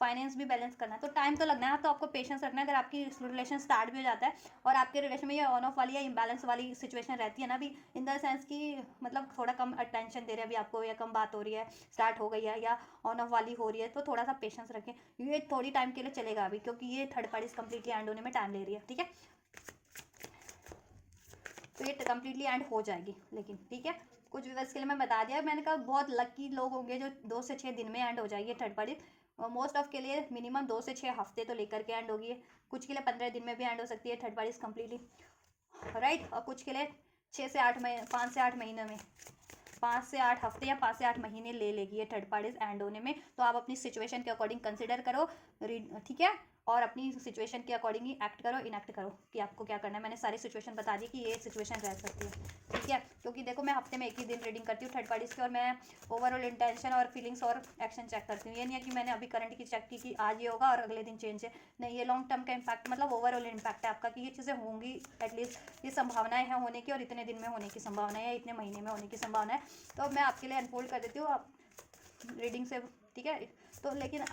फाइनेंस भी बैलेंस करना है, तो टाइम तो लगना है, तो आपको पेशेंस रखना है। अगर आपकी रिलेशन स्टार्ट भी हो जाता है और आपके रिलेशन में ये ऑन ऑफ वाली या इम्बैलेंस वाली सिचुएशन रहती है ना, अभी इन द सेंस कि मतलब थोड़ा कम अटेंशन दे रहे हैं अभी आपको, या कम बात हो रही है, स्टार्ट हो गई है, या ऑन ऑफ वाली हो रही है, तो थोड़ा सा पेशेंस रखें, ये थोड़ी टाइम के लिए चलेगा अभी, क्योंकि ये थर्ड पार्टीज कंप्लीटली एंड होने में टाइम ले रही है, ठीक है। तो ये कंप्लीटली एंड हो जाएगी, लेकिन ठीक है। कुछ व्यूवर्स के लिए मैं बता दिया, मैंने कहा बहुत लकी लोग होंगे जो 2 से 6 दिन में एंड हो जाएगी थर्ड पार्टी, मोस्ट ऑफ के लिए मिनिमम 2 से 6 हफ्ते तो लेकर के एंड होगी, कुछ के लिए 15 दिन में भी एंड हो सकती है थर्ड पार्टीज कंप्लीटली, राइट। और कुछ के लिए 6 से 8 महीने, 5 से 8 महीने में, 5 से 8 हफ्ते या 5 से 8 महीने ले लेगी ये थर्ड पार्टीज एंड होने में। तो आप अपनी सिचुएशन के अकॉर्डिंग कंसिडर करो, ठीक है, और अपनी सिचुएशन के अकॉर्डिंग ही एक्ट करो, इनएक्ट करो कि आपको क्या करना है। मैंने सारी सिचुएशन बता दी कि ये सिचुएशन रह सकती है, ठीक है। क्योंकि देखो मैं हफ्ते में एक ही दिन रीडिंग करती हूँ थर्ड पार्टीज की, और मैं ओवरऑल इंटेंशन और फीलिंग्स और एक्शन चेक करती हूँ। ये नहीं है कि मैंने अभी करंट की चेक की कि आज ये होगा और अगले दिन चेंज है, नहीं, ये लॉन्ग टर्म का इम्पैक्ट, मतलब ओवरऑल इम्पैक्ट है आपका कि ये चीज़ें होंगी, एटलीस्ट ये संभावनाएं हैं होने की, और इतने दिन में होने की संभावना है, इतने महीने में होने की संभावना है। तो मैं आपके लिए अनफोल्ड कर देती हूँ आप रीडिंग से, ठीक है। तो लेकिन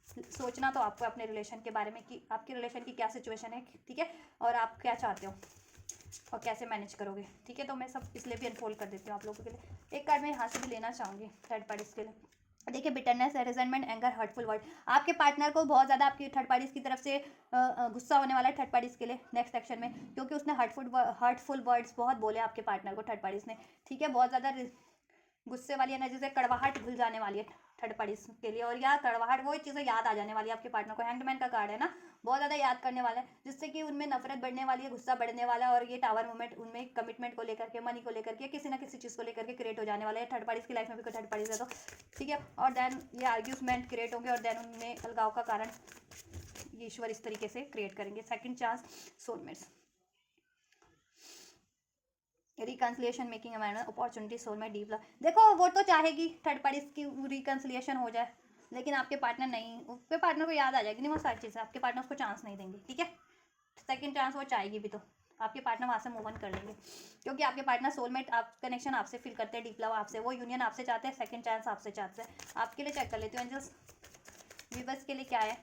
सोचना तो आपको अपने रिलेशन के बारे में कि आपके रिलेशन की क्या सिचुएशन है, ठीक है, और आप क्या चाहते हो और कैसे मैनेज करोगे, ठीक है। तो मैं सब इसलिए भी अनफोल्ड कर देती हूँ आप लोगों के लिए। एक कार्ड मैं यहाँ से भी लेना चाहूँगी थर्ड पार्टीज के लिए। देखिए, bitterness, resentment, anger, hurtful word, आपके पार्टनर को बहुत ज़्यादा आपकी थर्ड पार्टीज की तरफ से गुस्सा होने वाला है थर्ड पार्टीज के लिए नेक्स्ट सेक्शन में, क्योंकि उसने हर्टफुल वर्ड्स बहुत बोले आपके पार्टनर को थर्ड पार्टीज ने, ठीक है। बहुत ज़्यादा गुस्से वाली एनर्जी से कड़वाहट घुल जाने वाली है थर्ड पार्टीज के लिए, और या कड़वाहट वो चीज़ें याद आ जाने वाली है आपके पार्टनर को। हैंगमैन का कार्ड है ना, बहुत ज़्यादा याद करने वाला है, जिससे कि उनमें नफरत बढ़ने वाली है, गुस्सा बढ़ने वाला है, और ये टावर मूवमेंट उनमें कमिटमेंट को लेकर के, मनी को लेकर के, किसी ना किसी चीज़ को लेकर के क्रिएट हो जाने वाला है थर्ड पार्टीज की लाइफ में भी कोई थर्ड पार्टीज है तो, ठीक है। और देन ये आर्ग्यूमेंट क्रिएट होंगे, और देन उनमें अलगाव का कारण ईश्वर इस तरीके से क्रिएट करेंगे। Second chance, soulmates, reconciliation, making amendment, opportunity, soul में डीप लव। देखो वो तो चाहेगी थर्ड पार्टी की रिकन्सिलिएशन हो जाए, लेकिन आपके पार्टनर नहीं, उसके पार्टनर को याद आ जाएगी नहीं वो सारी चीज़ें, आपके पार्टनर उसको चांस नहीं देंगे, ठीक है। सेकंड चांस वो चाहेगी भी तो आपके पार्टनर वहाँ से मूव ऑन कर लेंगे, क्योंकि आपके पार्टनर सोलमेट आप कनेक्शन आपसे फील करते हैं, डीप लव आपसे, वो यूनियन आपसे चाहते हैं, सेकंड चांस आपसे चाहते हैं। आपके लिए चेक कर लेती हूँ एंजल्स, वीवर्स के लिए क्या है,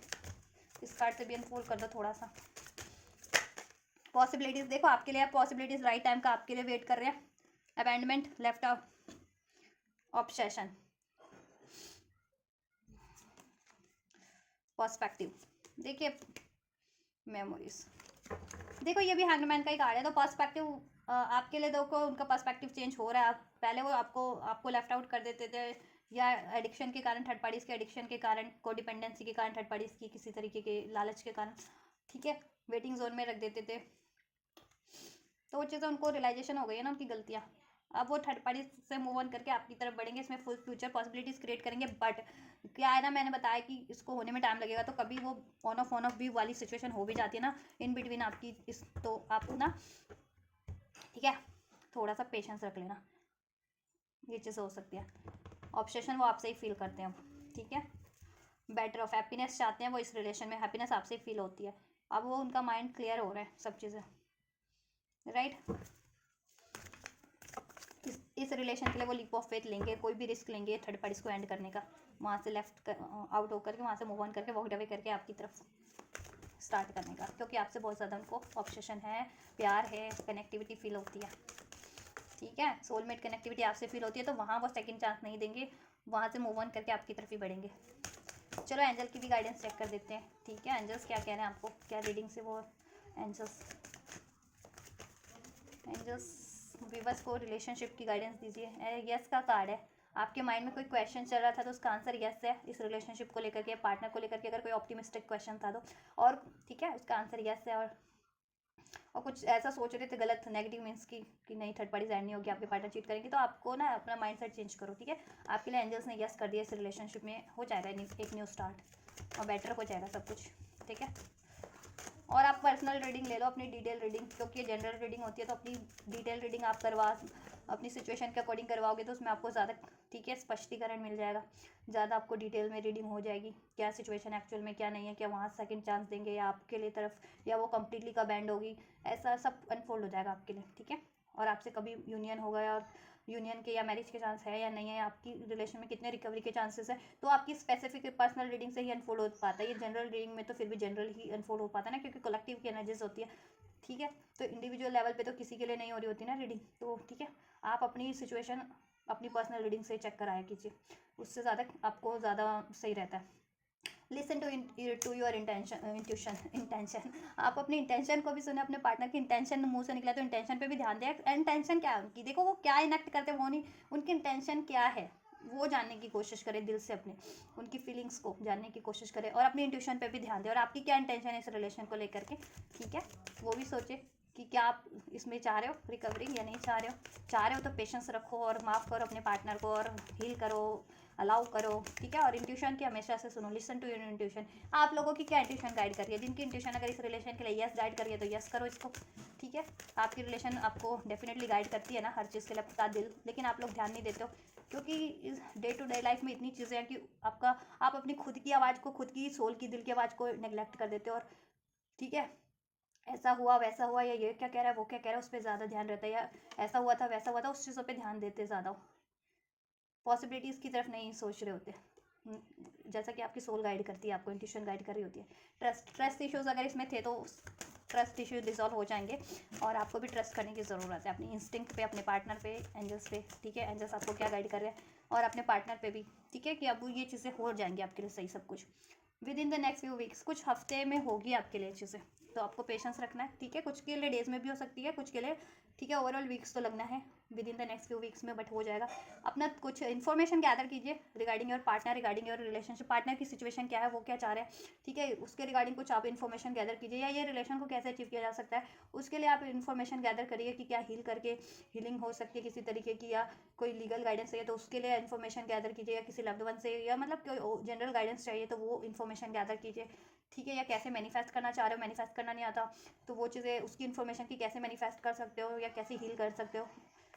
इस कार्ड से भी अनफोल्ड कर दो थोड़ा सा। पॉसिबिलिटीज देखो आपके लिए, पॉसिबिलिटीज राइट टाइम का आपके लिए वेट कर रहे हैं। Abandonment, left out, obsession, perspective. देखिए मेमोरीज, देखो ये भी हैंगमैन का ही कार्ड है। तो पर्सपेक्टिव आपके लिए देखो उनका पर्सपेक्टिव चेंज हो रहा है। आप पहले वो आपको लेफ्ट आउट कर देते थे, या एडिक्शन के कारण, थर्ड पार्टीज के एडिक्शन के कारण, कोडिपेंडेंसी के कारण, थर्ड पार्टीज की किसी तरीके के लालच के कारण, ठीक है, वेटिंग जोन में रख देते थे। तो वो चीज़ें उनको रियलाइजेशन हो गई है ना उनकी गलतियाँ। अब वो थर्ड पार्टी से मूव ऑन करके आपकी तरफ बढ़ेंगे, इसमें फुल फ्यूचर पॉसिबिलिटीज़ क्रिएट करेंगे। बट क्या है ना, मैंने बताया कि इसको होने में टाइम लगेगा। तो कभी वो ऑन ऑफ भी वाली सिचुएशन हो भी जाती है ना इन बिटवीन आपकी इस, तो आप ना, ठीक है, थोड़ा सा पेशेंस रख लेना, ये चीज़ हो सकती है। ऑब्सेशन वो आपसे ही फील करते हैं अब, ठीक है। बेटर ऑफ हैप्पीनेस चाहते हैं वो, इस रिलेशन में हैप्पीनेस आपसे ही फील होती है। अब वो उनका माइंड क्लियर हो रहा है सब चीज़ें, राइट। इस रिलेशन के लिए वो लीप ऑफ फेथ लेंगे, कोई भी रिस्क लेंगे थर्ड पार्टीज को एंड करने का, वहाँ से लेफ्ट आउट होकर के, वहाँ से मूव ऑन करके, वॉक अवे करके आपकी तरफ स्टार्ट करने का, क्योंकि आपसे बहुत ज़्यादा उनको ऑब्सेशन है, प्यार है, कनेक्टिविटी फील होती है, ठीक है। सोलमेट कनेक्टिविटी आपसे फील होती है। तो वहाँ वो सेकंड चांस नहीं देंगे, वहाँ से मूव ऑन करके आपकी तरफ ही बढ़ेंगे। चलो एंजल की भी गाइडेंस चेक कर देते हैं, ठीक है। एंजल्स क्या कह रहे हैं आपको, क्या रीडिंग से वो एंजल्स वीवर्स को रिलेशनशिप की गाइडेंस दीजिए। यस का कार्ड है। आपके माइंड में कोई क्वेश्चन चल रहा था तो उसका आंसर यस है, इस रिलेशनशिप को लेकर के, पार्टनर को लेकर के अगर कोई ऑप्टिमिस्टिक क्वेश्चन था तो, और ठीक है, उसका आंसर यस है। और कुछ ऐसा सोच रहे थे गलत, नेगेटिव मीन्स कि नहीं थर्ड पार्टी एंड नहीं होगी, आपके पार्टनर चीट करेंगे, तो आपको ना अपना माइंड सेट चेंज करो, ठीक है। आपके लिए एंजल्स ने यस कर दिया, इस रिलेशनशिप में हो जाएगा एक न्यू स्टार्ट, और बेटर हो जाएगा सब कुछ, ठीक है। और आप पर्सनल रीडिंग ले लो, अपनी डिटेल रीडिंग, क्योंकि ये जनरल रीडिंग होती है। तो अपनी डिटेल रीडिंग आप अपनी सिचुएशन के अकॉर्डिंग करवाओगे तो उसमें आपको ज़्यादा, ठीक है, स्पष्टीकरण मिल जाएगा, ज़्यादा आपको डिटेल में रीडिंग हो जाएगी, क्या सिचुएशन एक्चुअल में क्या नहीं है, क्या वहाँ सेकंड चांस देंगे या आपके लिए तरफ, या वो कम्प्लीटली का बैंड होगी, ऐसा सब अनफोल्ड हो जाएगा आपके लिए, ठीक है। और आपसे कभी यूनियन होगा, और यूनियन के या मैरिज के चांस है या नहीं है, आपकी रिलेशन में कितने रिकवरी के चांसेस है, तो आपकी स्पेसिफिक पर्सनल रीडिंग से ही अनफोल्ड हो पाता है। ये जनरल रीडिंग में तो फिर भी जनरल ही अनफोल्ड हो पाता है ना, क्योंकि कलेक्टिव की एनर्जीज होती है, ठीक है। तो इंडिविजुअल लेवल पे तो किसी के लिए नहीं हो रही होती ना रीडिंग, तो ठीक है, आप अपनी सिचुएशन अपनी पर्सनल रीडिंग से चेक कराया कीजिए, उससे ज़्यादा आपको ज़्यादा सही रहता है। लिसन टू योर इंटेंशन, आप अपनी इंटेंशन को भी सुने, अपने पार्टनर की इंटेंशन मुंह से निकला तो इंटेंशन पे भी ध्यान दें। इंटेंशन क्या है उनकी, देखो वो क्या इनेक्ट करते हैं, वो नहीं, उनकी इंटेंशन क्या है वो जानने की कोशिश करें, दिल से अपने उनकी फीलिंग्स को जानने की कोशिश करें, और अपनी इंट्यूशन पे भी ध्यान दें, और आपकी क्या इंटेंशन है इस रिलेशन को लेकर के, ठीक है। वो भी सोचे कि क्या आप इसमें चाह रहे हो रिकवरी या नहीं चाह रहे हो तो पेशेंस रखो, और माफ़ करो अपने पार्टनर को, और हील करो, अलाउ करो, ठीक है। और इंट्यूशन की हमेशा से सुनो, लिसन टू योर इंट्यूशन। आप लोगों की क्या इंट्यूशन गाइड कर रही है, जिनकी इंट्यूशन अगर इस रिलेशन के लिए यस गाइड कर रही है तो यस करो इसको, ठीक है। आपकी रिलेशन आपको डेफिनेटली गाइड करती है ना हर चीज़ के लिए, आपका दिल, लेकिन आप लोग ध्यान नहीं देते हो, क्योंकि इस डे टू डे लाइफ में इतनी चीज़ें हैं कि आप अपनी खुद की आवाज़ को, खुद की सोल की, दिल की आवाज़ को नेग्लेक्ट कर देते हो, और ठीक है, ऐसा हुआ वैसा हुआ, या ये क्या कह रहा है वो क्या कह रहा है, उस पर ज़्यादा ध्यान रहता है, या ऐसा हुआ था वैसा हुआ था, उस चीज़ों पे ध्यान देते ज़्यादा, पॉसिबिलिटीज़ की तरफ नहीं सोच रहे होते। जैसा कि आपकी सोल गाइड करती है, आपको इंट्यूशन गाइड कर रही होती है। ट्रस्ट इश्यूज़ अगर इसमें थे तो ट्रस्ट इश्यू डिजॉल्व हो जाएंगे, और आपको भी ट्रस्ट करने की ज़रूरत है अपनी इंस्टिंक्ट पे, अपने पार्टनर पे, एंजल्स पे, ठीक है। एंजल्स आपको क्या गाइड कर रहे हैं, और अपने पार्टनर पे भी, ठीक है, कि अब ये चीज़ें हो जाएंगी आपके लिए सही सब कुछ with in the next few weeks, कुछ हफ्ते में होगी आपके लिए चीज़ें। तो आपको पेशेंस रखना है, ठीक है। कुछ के लिए डेज में भी हो सकती है, कुछ के लिए, ठीक है, ओवरऑल वीक्स तो लगना है with in the next few weeks में, बट हो जाएगा। अपना कुछ इन्फॉर्मेशन गैदर कीजिए regarding your partner, regarding your relationship, partner की सिचुएशन क्या है, वो क्या चाह रहे हैं, ठीक है, उसके रिगार्डिंग कुछ आप इन्फॉर्मेशन गैदर कीजिए, या ये रिलेशन को कैसे अचीव किया जा सकता है, उसके लिए आप इन्फॉर्मेशन गैदर करिए कि क्या हील करके हीलिंग हो सकती है किसी तरीके की, या कोई लीगल गाइडेंस चाहिए तो उसके लिए इन्फॉर्मेशन गैदर कीजिए, या किसी लव्ड वन से, या मतलब कोई जनरल गाइडेंस चाहिए तो वो इन्फॉर्मेशन गैदर कीजिए, ठीक है। या कैसे मैनिफेस्ट करना चाह रहे हो, मैनिफेस्ट करना नहीं आता तो वो चीज़ें, उसकी इन्फॉर्मेशन की कैसे मैनिफेस्ट कर सकते हो, या कैसे हील कर सकते हो,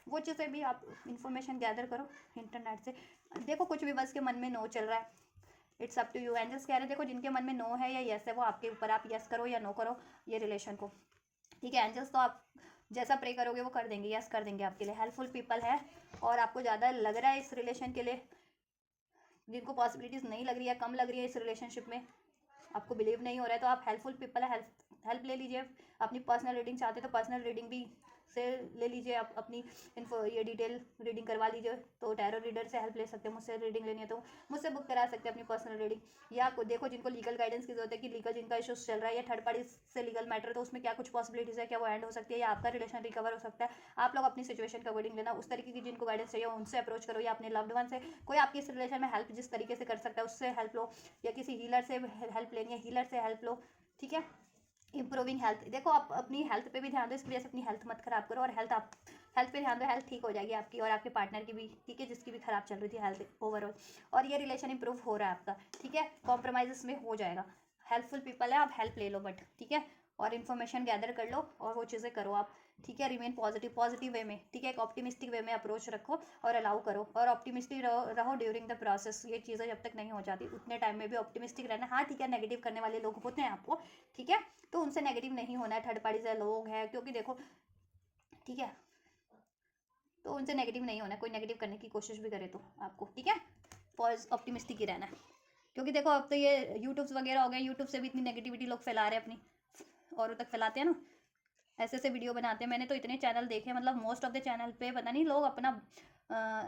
वो चीज़ें भी आप इन्फॉर्मेशन गैदर करो इंटरनेट से। देखो कुछ भी बस के मन में नो चल रहा है, it's up to you. Angels कह रहे हैं देखो जिनके मन में नो है या यस है, वो आपके ऊपर, आप यस करो या नो करो ये रिलेशन को, ठीक है। एंजल्स तो आप जैसा प्रे करोगे वो कर देंगे, यस कर देंगे आपके लिए। हेल्पफुल पीपल है, और आपको ज़्यादा लग रहा है इस रिलेशन के लिए, जिनको पॉसिबिलिटीज़ नहीं लग रही है, कम लग रही है इस रिलेशनशिप में, आपको बिलीव नहीं हो रहा है, तो आप हेल्पफुल पीपल है, हेल्प ले लीजिए। अपनी पर्सनल रीडिंग चाहते तो पर्सनल रीडिंग भी से ले लीजिए, आप अपनी इन्फो ये डिटेल रीडिंग करवा लीजिए। तो टैरो रीडर से हेल्प ले सकते हैं, मुझसे रीडिंग लेनी है तो मुझसे बुक करा सकते हैं अपनी पर्सनल रीडिंग। या आपको देखो जिनको लीगल गाइडेंस की जरूरत है कि लीगल जिनका इशूज चल रहा है या थर्ड पार्टी से लीगल मैटर, तो उसमें क्या कुछ पॉसिबिलिटीज़ है, क्या वो एंड हो सकती है या आपका रिलेशन रिकवर हो सकता है। आप लोग अपनी सिचुएशन का अकॉर्डिंग लेना, उस तरीके की जिनको गाइडेंस चाहिए उनसे अप्रोच करो, या अपने लव्ड वन से कोई आपकी इस रिलेशन में हेल्प जिस तरीके से कर सकता है उससे हेल्प लो, या किसी हीलर से हेल्प लेनी है हीलर से हेल्प लो, ठीक है। इंप्रूविंग हेल्थ, देखो आप अपनी हेल्थ पे भी ध्यान दो, इसकी वजह से अपनी हेल्थ मत खराब करो, और हेल्थ पे ध्यान दो, हेल्थ ठीक हो जाएगी आपकी और आपके पार्टनर की भी, ठीक है, जिसकी भी खराब चल रही थी हेल्थ ओवरऑल, और ये रिलेशन इंप्रूव हो रहा है आपका, ठीक है। कॉम्प्रोमाइज़ में हो जाएगा, हेल्पफुल पीपल है, आप हेल्प ले लो बट, ठीक है, और इन्फॉर्मेशन गैदर कर लो और वो चीज़ें करो आप, ठीक है। रिमेन पॉजिटिव वे में, ठीक है, एक ऑप्टिमिस्टिक वे में अप्रोच रखो और अलाउ करो, और ऑप्टिमिस्टिक रहो ड्यूरिंग द प्रोसेस। ये चीज़ें जब तक नहीं हो जाती उतने टाइम में भी ऑप्टिमिस्टिक रहना। हाँ ठीक है, नेगेटिव करने वाले लोग होते हैं आपको, ठीक है, तो उनसे नेगेटिव नहीं होना है, थर्ड पार्टी से लोग हैं, क्योंकि देखो, ठीक है, तो उनसे नेगेटिव नहीं होना है, कोई नेगेटिव करने की कोशिश भी करे तो आपको, ठीक है, ऑप्टिमिस्टिक ही रहना है। क्योंकि देखो अब तो ये यूट्यूब्स वगैरह हो गए, यूट्यूब से भी इतनी नेगेटिविटी लोग फैला रहे हैं, अपनी औरों तक फैलाते हैं ना, ऐसे ऐसे वीडियो बनाते हैं। मैंने तो इतने चैनल देखे, मतलब मोस्ट ऑफ द चैनल पे पता नहीं लोग अपना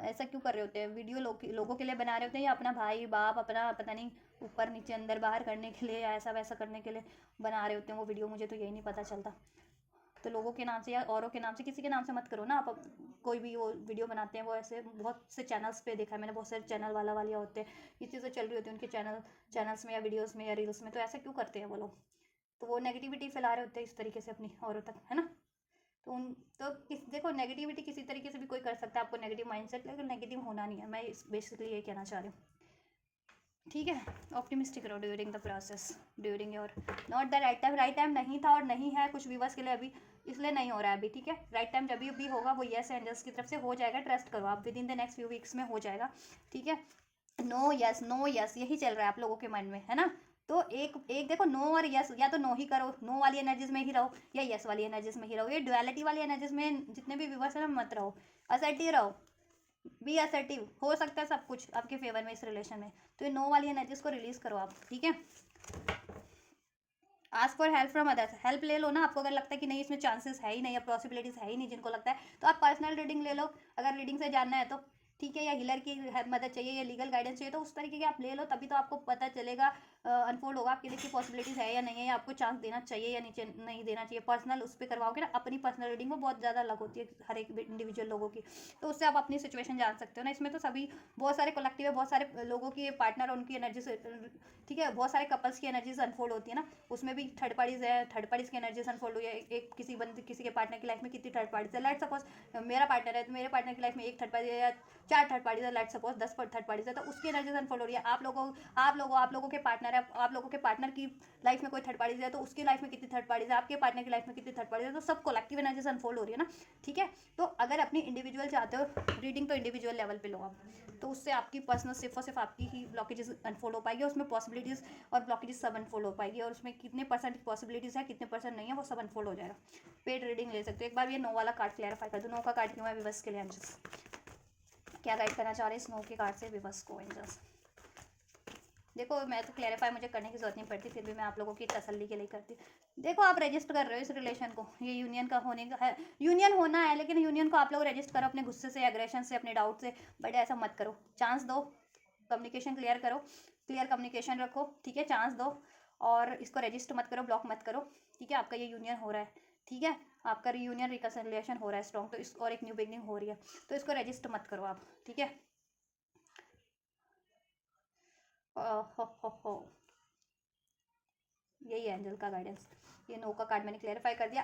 ऐसा क्यों कर रहे होते हैं, वीडियो लोगों के लिए बना रहे होते हैं, या अपना भाई बाप अपना पता नहीं ऊपर नीचे अंदर बाहर करने के लिए या ऐसा वैसा करने के लिए बना रहे होते हैं वो वीडियो, मुझे तो यही नहीं पता चलता। तो लोगों के नाम से या औरों के नाम से, किसी के नाम से मत करो ना आप। कोई भी वो वीडियो बनाते हैं वो ऐसे बहुत से चैनल्स पे देखा है मैंने, बहुत सारे चैनल वाले होते हैं, ये चीज़ें चल रही होती हैं उनके चैनल्स में या वीडियोज़ में या रील्स में, तो ऐसा क्यों करते हैं वो लोग। तो वो नेगेटिविटी फैला रहे होते हैं इस तरीके से अपनी औरों तक, है ना। तो देखो नेगेटिविटी किसी तरीके से भी कोई कर सकता है, आपको नेगेटिव माइंडसेट, लेकिन नेगेटिव होना नहीं है, मैं बेसिकली ये कहना चाह रही हूँ, ठीक है। ऑप्टिमिस्टिक रहो during the process, during your not the right time नहीं था और नहीं है कुछ व्यूवर्स के लिए अभी, इसलिए नहीं हो रहा है अभी, ठीक है। राइट टाइम जब भी होगा वो यस एंजल्स की तरफ से हो जाएगा, ट्रस्ट करो आप, with in the next few weeks में हो जाएगा, ठीक है। नो यस यही चल रहा है आप लोगों के मन में, है ना। तो एक एक देखो, नो और यस, या तो नो ही करो, नो वाली एनर्जीज में ही रहो, या यस वाली एनर्जीज में ही रहो। ये डुअलिटी वाली एनर्जीज में जितने भी व्यूवर्स हैं ना मत रहो, असर्टिव रहो, बी असर्टिव, हो सकता है सब कुछ आपके फेवर में इस रिलेशन में। तो ये नो वाली एनर्जीज को रिलीज करो आप, ठीक है। Ask for help from others, help ले लो ना, आपको अगर लगता है कि नहीं इसमें चांसेस है ही नहीं या पॉसिबिलिटीज है ही नहीं, जिनको लगता है तो आप पर्सनल रीडिंग ले लो, अगर रीडिंग से जानना है तो, ठीक है, या हीलर की मदद चाहिए या लीगल गाइडेंस चाहिए तो उस तरीके के आप ले लो, तभी तो आपको पता चलेगा, अनफोल्ड होगा आपके लिए कि पॉसिबिलिटीज़ है या नहीं है, या आपको चांस देना चाहिए या नीचे नहीं देना चाहिए। पर्सनल उस पर करवाओगे ना, अपनी पर्सनल रीडिंग वो बहुत ज़्यादा अलग होती है हर एक इंडिविजुअल लोगों की, तो उससे आप अपनी सिचुएशन जान सकते हो ना। इसमें तो सभी बहुत सारे कलेक्टिव है, बहुत सारे लोगों की पार्टनर और उनकी एनर्जी से, ठीक है, बहुत सारे कपल्स की एनर्जीज अनफोल्ड होती है ना, उसमें भी थर्ड पार्टीज है, थर्ड पार्टीज की एनर्जीज अनफोल्ड हुई है। एक किसी के पार्टनर की लाइफ में कितनी थर्ड पार्टीज है, लेट सपोज मेरा पार्टनर है तो मेरे पार्टनर की लाइफ में एक थर्ड पार्टी है या 4 थर्ड पार्टीज है, लेट सपोज 10 थर्ड पार्टीज है, तो उसकी एनर्जीज अनफोल्ड हो रही है। आप लोगों के पार्टनर है, आप लोगों के पार्टनर की लाइफ में कोई थर्ड पार्टीज है तो उसकी लाइफ में कितनी थर्ड पार्टीज है, आपके पार्टनर की लाइफ में कितनी थर्ड पार्टीज है, तो सब कलेक्टिव एनर्जीज अनफोल्ड हो रही है ना, ठीक है। तो अगर अपनी इंडिविजुअल चाहते हो रीडिंग तो इंडिविजुअल लेवल पे लो आप, तो उससे आपकी पर्सनल सिर्फ और सिर्फ आपकी ही ब्लॉकेजेस अनफोल्ड हो पाएगी, उसमें पॉसिबिलिटीज़ और ब्लॉकेजेस सब अनफोल्ड हो पाएगी, और उसमें कितने परसेंट पॉसिबिलिटीज़ है कितने परसेंट नहीं है वो सब अनफोल्ड हो जाएगा। पेड रीडिंग ले सकते हो। एक बार ये नो वाला कार्ड क्लैरिफाई कर दो, नो का कार्ड क्यों है विवश के लिए, एंजल्स क्या गाइड करना चाह रहे हैं इस नो के कार्ड से विवश को, एंजल्स। देखो मैं तो क्लैरिफाई मुझे करने की जरूरत नहीं पड़ती, फिर भी मैं आप लोगों की तसल्ली के लिए करती हूँ। देखो आप रजिस्ट कर रहे हो इस रिलेशन को, ये यूनियन का होने का है, यूनियन होना है, लेकिन यूनियन को आप लोग रजिस्ट करो अपने गुस्से से, एग्रेशन से, अपने डाउट से, बट ऐसा मत करो। चांस दो, कम्युनिकेशन क्लियर करो, क्लियर कम्युनिकेशन रखो, ठीक है, चांस दो, और इसको रजिस्ट मत करो, ब्लॉक मत करो, ठीक है। आपका ये यूनियन हो रहा है, ठीक है, आपका रीयूनियन रिकन्सिलिएशन हो रहा है स्ट्रॉन्ग, तो इस और एक न्यू बिगनिंग हो रही है, तो इसको रजिस्ट मत करो आप, ठीक है। हो यही है एंजल का गाइडेंस। ये नो का कार्ड मैंने क्लेरिफाई कर दिया।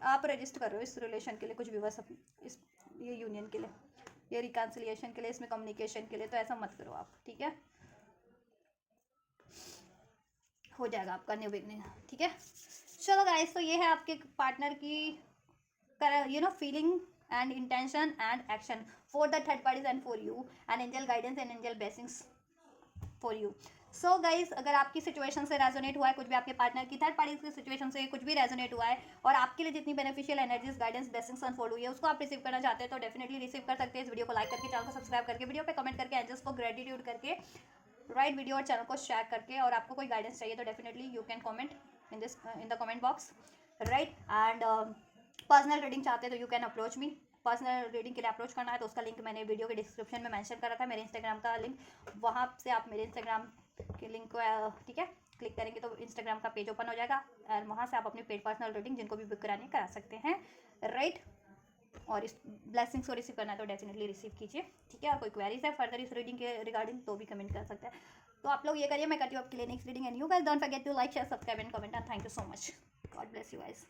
आप रजिस्ट कर रहे हो इस रिलेशन के लिए कुछ व्यूवर्स, इस ये यूनियन के लिए, ये रिकन्सिलिएशन के लिए, इसमें कम्युनिकेशन के लिए, तो ऐसा मत करो आप, ठीक है। हो जाएगा आपका न्यू बिगनिंग, ठीक है। चलो गाइस, तो ये है आपके पार्टनर की feeling and intention and action for the third parties and for you, and angel guidance and angel blessings for you. So guys, अगर आपकी सिचुएशन से रेजोनेट हुआ है कुछ भी, आपके पार्टनर की थर्ड पार्टी की सिचुएशन से कुछ भी रेजोनेट हुआ है, और आपके लिए जितनी beneficial energies guidance blessings unfold हुई है उसको आप रिसीव करना चाहते हैं, तो डेफिनेटली रिसीव कर सकते हैं। इस वीडियो को लाइक करके, चैनल को सब्सक्राइब करके, वीडियो पे कमेंट करके, एंजल्स को ग्रेटिट्यूड करके, राइट वीडियो और चैनल को शेयर करके, और आपको कोई गाइडेंस चाहिए तो definitely you can comment in the comment box, right. And personal reading चाहते हैं तो you can approach me. Personal reading के लिए अप्रोच करना है तो उसका लिंक मैंने वीडियो के डिस्क्रिप्शन में मेंशन करा था, मेरे इंस्टाग्राम का लिंक, वहाँ से आप मेरे इंस्टाग्राम के लिंक को ठीक है क्लिक करेंगे तो इंस्टाग्राम का पेज ओपन हो जाएगा और वहाँ से आप अपनी पेड पर्सनल रीडिंग जिनको भी बुक करानी करा सकते हैं, राइट। और इस ब्लेसिंग्स को रिसीव करना है तो डेफिनेटली रिसीव कीजिए, ठीक है। और कोई क्वेरीज है फर्दर इस रीडिंग के रिगार्डिंग तो भी कमेंट कर सकते हैं। तो आप लोग ये करिए, मैं करती हूँ आपके लिए next reading. And you guys don't forget to like share subscribe and comment. And thank you so much. God bless you guys.